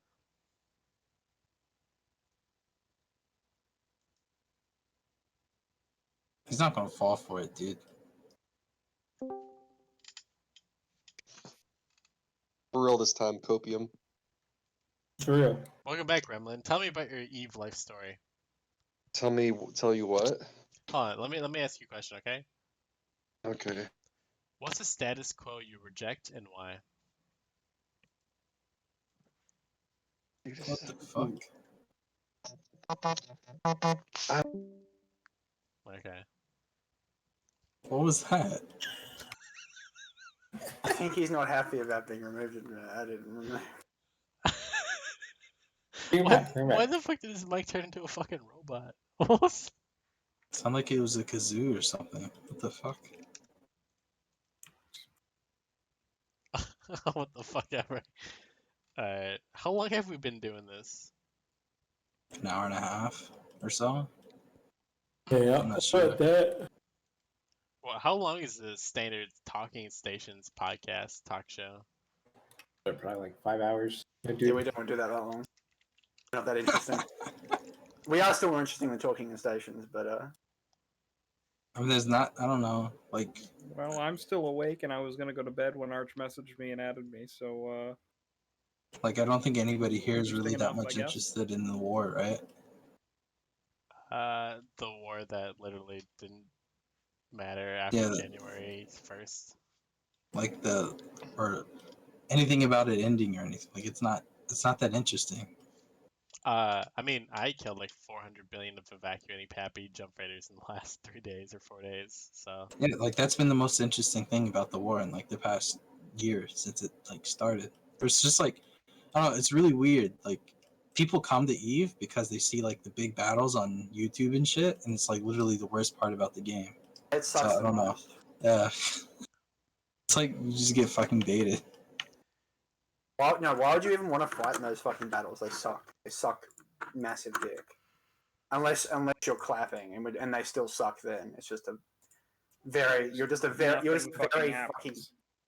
He's not gonna fall for it, dude. For real this time, Copium. For real. Welcome back, Gremlin. Tell me about your Eve life story. Tell you what? Hold on, let me ask you a question, okay? Okay. What's a status quo you reject and why? What the fuck? Okay. What was that? I think he's not happy about being removed. I didn't remember. Bring him back. Bring him Why back. the fuck did this mic turn into a fucking robot? What? Sound like it was a kazoo or something. What the fuck? What the fuck ever. Alright, how long have we been doing this? An hour and a half or so? Yeah, I'm not sure. about that. Well, how long is the standard Talking Stations podcast talk show? They're probably like 5 hours. Yeah, we don't want to do that long. Not that interesting. We are still more interesting than Talking in Stations, but I mean, there's not. I don't know. Like, Well, I'm still awake, and I was gonna go to bed when Arch messaged me and added me. So I don't think anybody here is really Interesting that enough, I much guess. interested in the war, right? The war that literally didn't matter after Yeah. January 1st. Like or anything about it ending or anything. Like, it's not that interesting. I mean, I killed like 400 billion of evacuating Pappy jump raiders in the last 3 days or 4 days. So Yeah, like that's been the most interesting thing about the war in like the past year since it like started. It's just like, I don't know, it's really weird. Like, people come to Eve because they see like the big battles on YouTube and shit, and it's like literally the worst part about the game. it sucks So, I the don't know. most. Yeah. It's like you just get fucking baited. Why would you even want to fight in those fucking battles? They suck. They suck massive dick. Unless you're clapping, and they still suck. Then it's just a very. You're just a very. You're just Nothing very happens.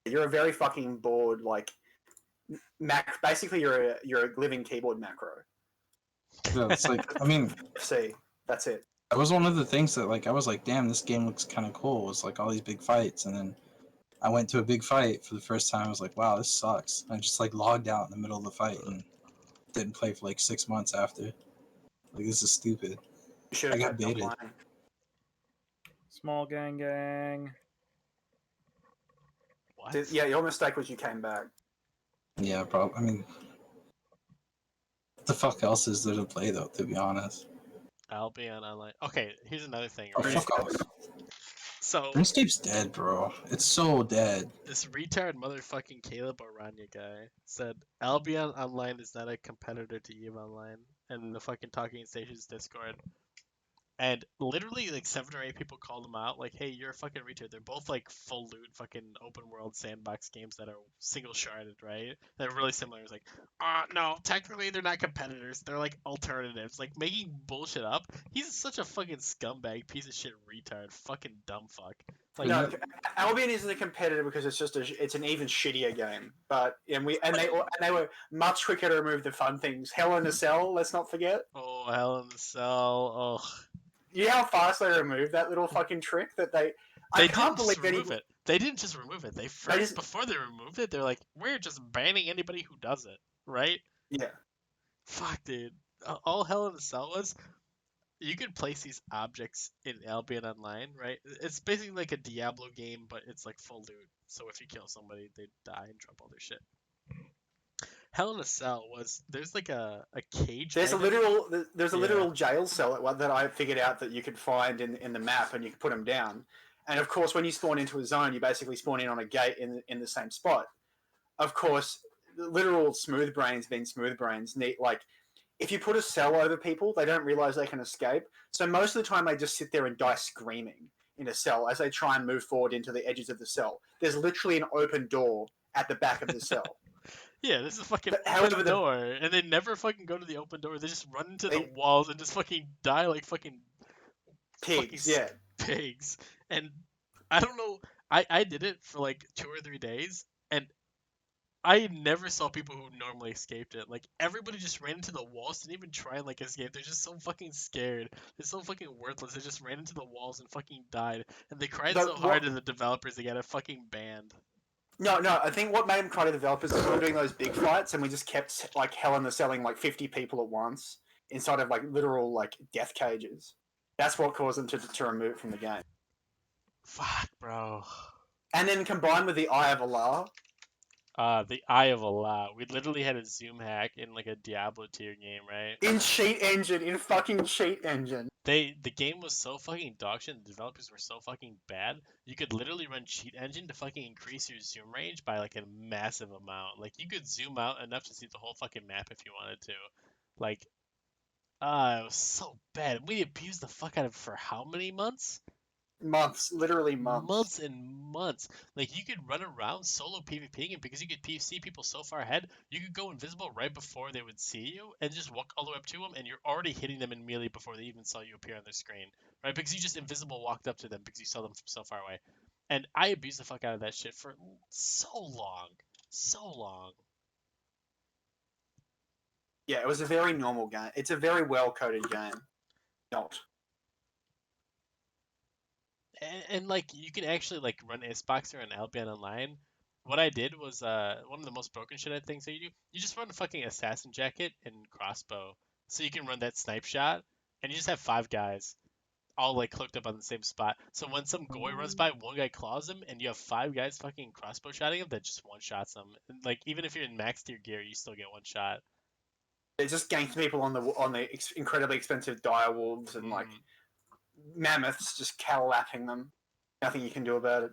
fucking. You're a very fucking bored like. Basically, you're a living keyboard macro. Yeah, it's like, I mean, See, that's it. that was one of the things that like I was like, damn, this game looks kind of cool. It's like all these big fights, and then I went to a big fight for the first time. I was like, wow, this sucks. I just like logged out in the middle of the fight and didn't play for like 6 months after. Like, this is stupid. You should I have got kept on baited. playing. Small gang. what? Yeah, your mistake was you came back. Yeah, probably. I mean, what the fuck else is there to play though? To be honest. Albion Online. Okay, here's another thing. Oh, Right? fuck off. So RuneScape's dead, bro. It's so dead. this retard motherfucking Caleb Orania guy said Albion Online is not a competitor to Eve Online, and the fucking Talking Stations Discord. And literally, like 7 or 8 people called him out, like, "Hey, you're a fucking retard." They're both like full loot, fucking open world sandbox games that are single sharded, right? They're really similar. It's like, no, technically they're not competitors. They're like alternatives, like making bullshit up. He's such a fucking scumbag, piece of shit, retard, fucking dumb fuck. Like, No, Albion isn't a competitor because it's an even shittier game. But they were much quicker to remove the fun things. Hell in a Cell, let's not forget. oh, Hell in the Cell. Oh, You know how fast they removed that little fucking trick that they. they I can't didn't just believe remove it. They didn't just remove it. They first, before they removed it, they're like, "We're just banning anybody who does it," right? Yeah. Fuck, dude. All Hell in the Cell was, you could place these objects in Albion Online, right? It's basically like a Diablo game, but it's like full loot. So if you kill somebody, they die and drop all their shit. Hell in a Cell was, there's like a cage. There's a item. literal jail cell that I figured out that you could find in the map, and you could put them down. And of course, when you spawn into a zone, you basically spawn in on a gate in the same spot. Of course, literal smooth brains being smooth brains need like. If you put a cell over people, they don't realize they can escape. So most of the time, they just sit there and die screaming in a cell as they try and move forward into the edges of the cell. There's literally an open door at the back of the cell. Yeah, this is a fucking However, open door, and they never fucking go to the open door. They just run into the walls and just fucking die like fucking pigs. Yeah, pigs. And I don't know. I did it for like 2 or 3 days, and I never saw people who normally escaped it. Like, everybody just ran into the walls, didn't even try and like escape. They're just so fucking scared. They're so fucking worthless. They just ran into the walls and fucking died. And they cried so hard to the developers, they got it fucking banned. No, I think what made them cry to the developers is we were doing those big fights, and we just kept like Hell in the Celling like 50 people at once inside of like literal like death cages. That's what caused them to remove it from the game. Fuck, bro. And then combined with the Eye of Allah. The Eye of Allah. We literally had a zoom hack in like a Diablo tier game, right? In fucking cheat engine. The game was so fucking dog shit, and the developers were so fucking bad. You could literally run cheat engine to fucking increase your zoom range by like a massive amount. Like, you could zoom out enough to see the whole fucking map if you wanted to. Like, it was so bad. We abused the fuck out of it for how many months? months, literally months. Months and months. Like, you could run around solo PvPing, and because you could see people so far ahead, you could go invisible right before they would see you and just walk all the way up to them, and you're already hitting them in melee before they even saw you appear on their screen, right? Because you just invisible walked up to them because you saw them from so far away. And I abused the fuck out of that shit for so long. So long. Yeah, it was a very normal game. It's a very well-coded game. Not. And like, you can actually like run Iceboxer and Albion online. What I did was one of the most broken shit I think. So you just run a fucking assassin jacket and crossbow, so you can run that snipe shot, and you just have 5 guys all like hooked up on the same spot. So when some goy runs by, one guy claws him, and you have 5 guys fucking crossbow shotting him that just one shots him. And, like, even if you're in max tier gear, you still get one shot. It just ganks people on the incredibly expensive dire wolves and like mammoths, just cow-lapping them. Nothing you can do about it.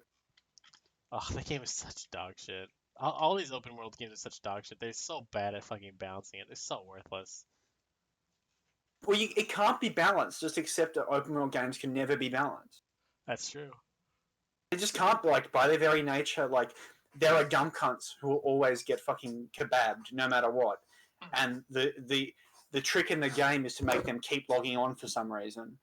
Oh, that game is such dog shit. All these open world games are such dog shit. They're so bad at fucking balancing it. They're so worthless. Well, it can't be balanced. Just accept that open world games can never be balanced. That's true. They just can't. Like, by their very nature, like, there are dumb cunts who will always get fucking kebabbed no matter what. And the trick in the game is to make them keep logging on for some reason.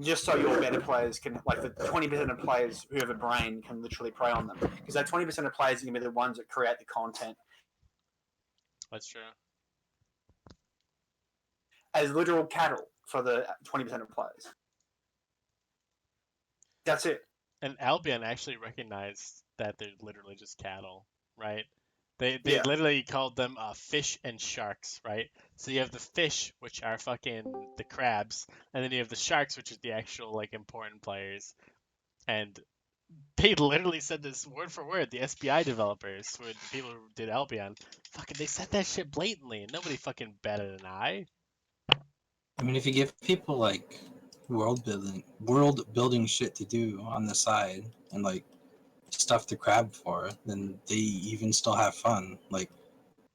Just so your better players can, like, the 20% of players who have a brain can literally prey on them. Because that 20% of players are going to be the ones that create the content. That's true. As literal cattle for the 20% of players. That's it. And Albion actually recognized that they're literally just cattle, right? They Yeah. literally called them fish and sharks, right? So you have the fish, which are fucking the crabs, and then you have the sharks, which is the actual like important players. And they literally said this word for word. The SBI developers, who were the people who did Albion, fucking they said that shit blatantly, and nobody fucking batted an eye. I mean, if you give people like world building shit to do on the side and like stuff to crab for, then they even still have fun. Like,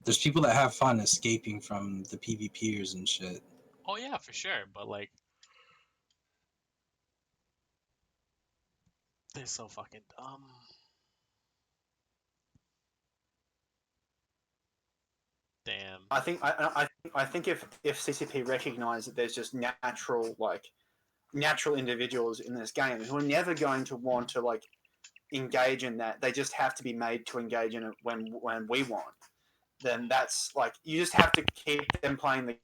there's people that have fun escaping from the PvPers and shit. Oh yeah, for sure, but like, they're so fucking dumb. Damn. I think if CCP recognise that there's just natural individuals in this game who are never going to want to like engage in that, they just have to be made to engage in it when we want. Then that's like, you just have to keep them playing the.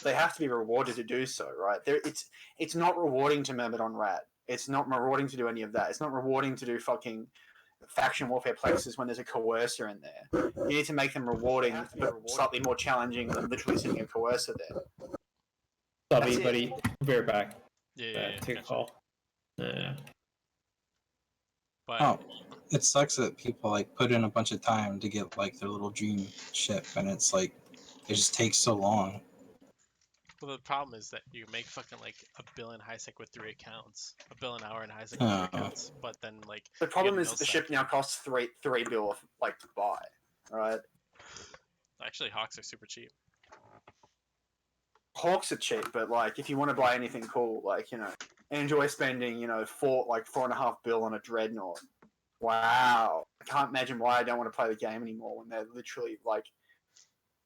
They have to be rewarded to do so, right? It's not rewarding to murmur on Rat. It's not rewarding to do any of that. It's not rewarding to do fucking faction warfare plexes when there's a coercer in there. You need to make them rewarding, but slightly more challenging than literally sitting a coercer there. Love you, buddy. Be right back. Yeah, Take a gotcha. call. Yeah. But Oh, it sucks that people like put in a bunch of time to get like their little dream ship, and it's like it just takes so long. well, the problem is that you make fucking like $1 billion high sec with 3 accounts, $1 billion an hour in high sec with 3 accounts, but then like The problem you is get that the milsec. ship now costs three bill like to buy, right? Actually, Hawks are super cheap. Hawks are cheap, but like if you want to buy anything cool, like, you know, enjoy spending, you know, $4.5 bill on a dreadnought. Wow, I can't imagine why I don't want to play the game anymore when they're literally like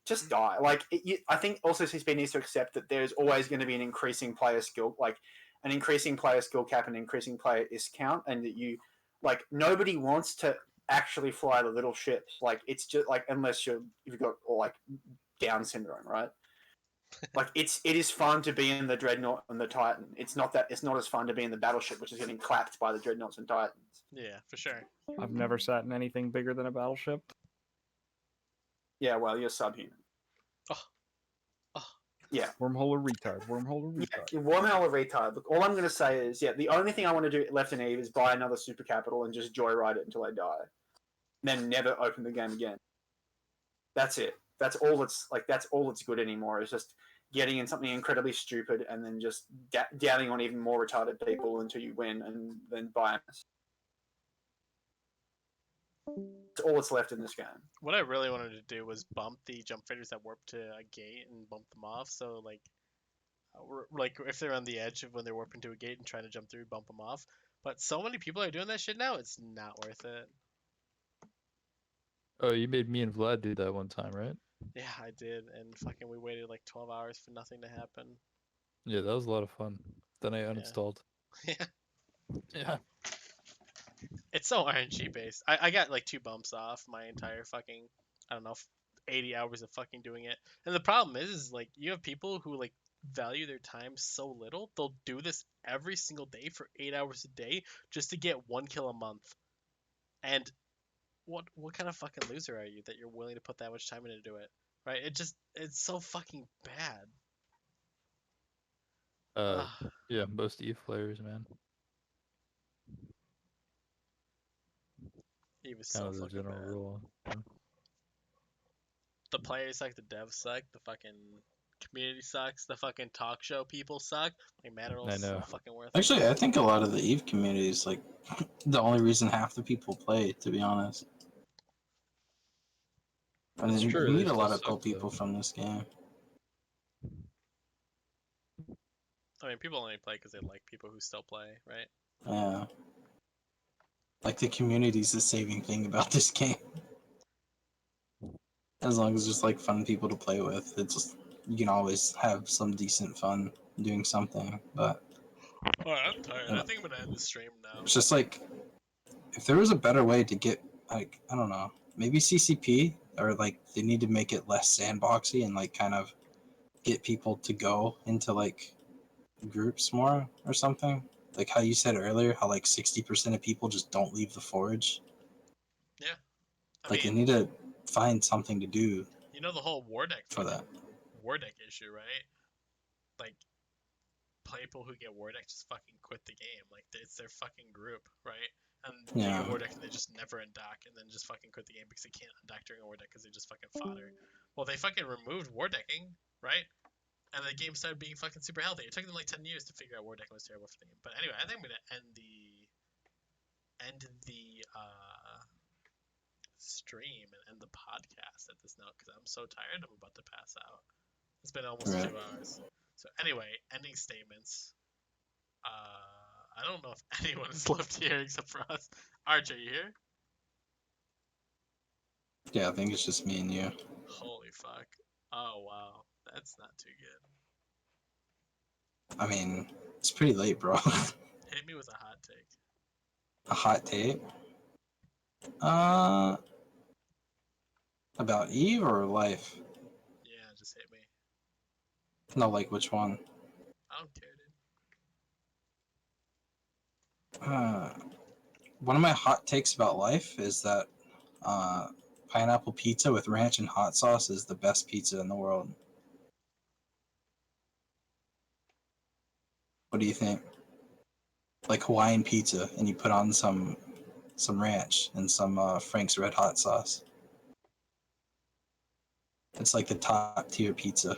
just die. Like, I think also CCP needs to accept that there's always going to be an increasing player skill, like an increasing player skill cap and increasing player discount, and that you like nobody wants to actually fly the little ships. Like, it's just like unless you've got like Down syndrome, right? Like, it is fun to be in the Dreadnought and the Titan. It's not as fun to be in the battleship, which is getting clapped by the Dreadnoughts and Titans. Yeah, for sure. I've never sat in anything bigger than a battleship. Yeah, well, you're subhuman. Yeah. Wormhole or retard. Wormhole or retard. Yeah, wormhole or retard. Look, all I'm going to say is, yeah, the only thing I want to do left in Eve is buy another super capital and just joyride it until I die. Then never open the game again. That's it. That's all that's good anymore, is just getting in something incredibly stupid and then just doubting on even more retarded people until you win and then buy them. That's all that's left in this game. What I really wanted to do was bump the jump freighters that warp to a gate and bump them off. So like, Like if they're on the edge of when they're warping to a gate and trying to jump through, bump them off. But so many people are doing that shit now, it's not worth it. Oh, you made me and Vlad do that one time, right? Yeah, I did, and fucking we waited like 12 hours for nothing to happen. Yeah, that was a lot of fun. Then I uninstalled. Yeah. Yeah. It's so RNG based. I got like 2 bumps off my entire fucking, I don't know, 80 hours of fucking doing it. And the problem is like you have people who like value their time so little, they'll do this every single day for 8 hours a day just to get 1 kill a month. And what kind of fucking loser are you that you're willing to put that much time in to do it? Right? It's so fucking bad. Ugh. Yeah, most Eve players, man. He was Kind so of the fucking general bad. rule. Yeah. The players suck, the devs suck, the fucking community sucks, the fucking talk show people suck. Like I Matterall's know. so fucking worthless. Actually, I think a lot of the Eve community is like the only reason half the people play, to be honest. I mean, It's you true, meet they a still lot of cool suck, though. people from this game. I mean, people only play because they like people who still play, right? Yeah. Like the community's the saving thing about this game. As long as there's like fun people to play with, it's just, you can always have some decent fun doing something. But Alright, I'm tired. you I know, think I'm gonna end the stream now. it's just like if there was a better way to get, like, I don't know, maybe CCP, or like they need to make it less sandboxy and like kind of get people to go into like groups more or something. Like how you said earlier, how like 60% of people just don't leave the forge. Yeah. I Like they mean, need to find something to do you know the whole war deck for that. issue, right? Like people who get war deck just fucking quit the game. Like it's their fucking group, right? And they Yeah. get war deck and they just never undock and then just fucking quit the game because they can't undock during a war deck because they just fucking fodder. Well, they fucking removed war decking, right? And the game started being fucking super healthy. It took them like 10 years to figure out war decking was terrible for the game. But anyway, I think I'm gonna end the stream and end the podcast at this note because I'm so tired. I'm about to pass out. It's been almost Right. 2 hours. So anyway, ending statements. I don't know if anyone is left here except for us. Arch, are you here? Yeah, I think it's just me and you. Holy fuck. Oh wow, that's not too good. I mean, it's pretty late, bro. Hit me with a hot take. A hot take? About Eve or life? Yeah, just hit me. No, like which one? I don't care, dude. One of my hot takes about life is that pineapple pizza with ranch and hot sauce is the best pizza in the world. What do you think? Like Hawaiian pizza, and you put on some ranch and some Frank's Red Hot sauce. It's like the top tier pizza.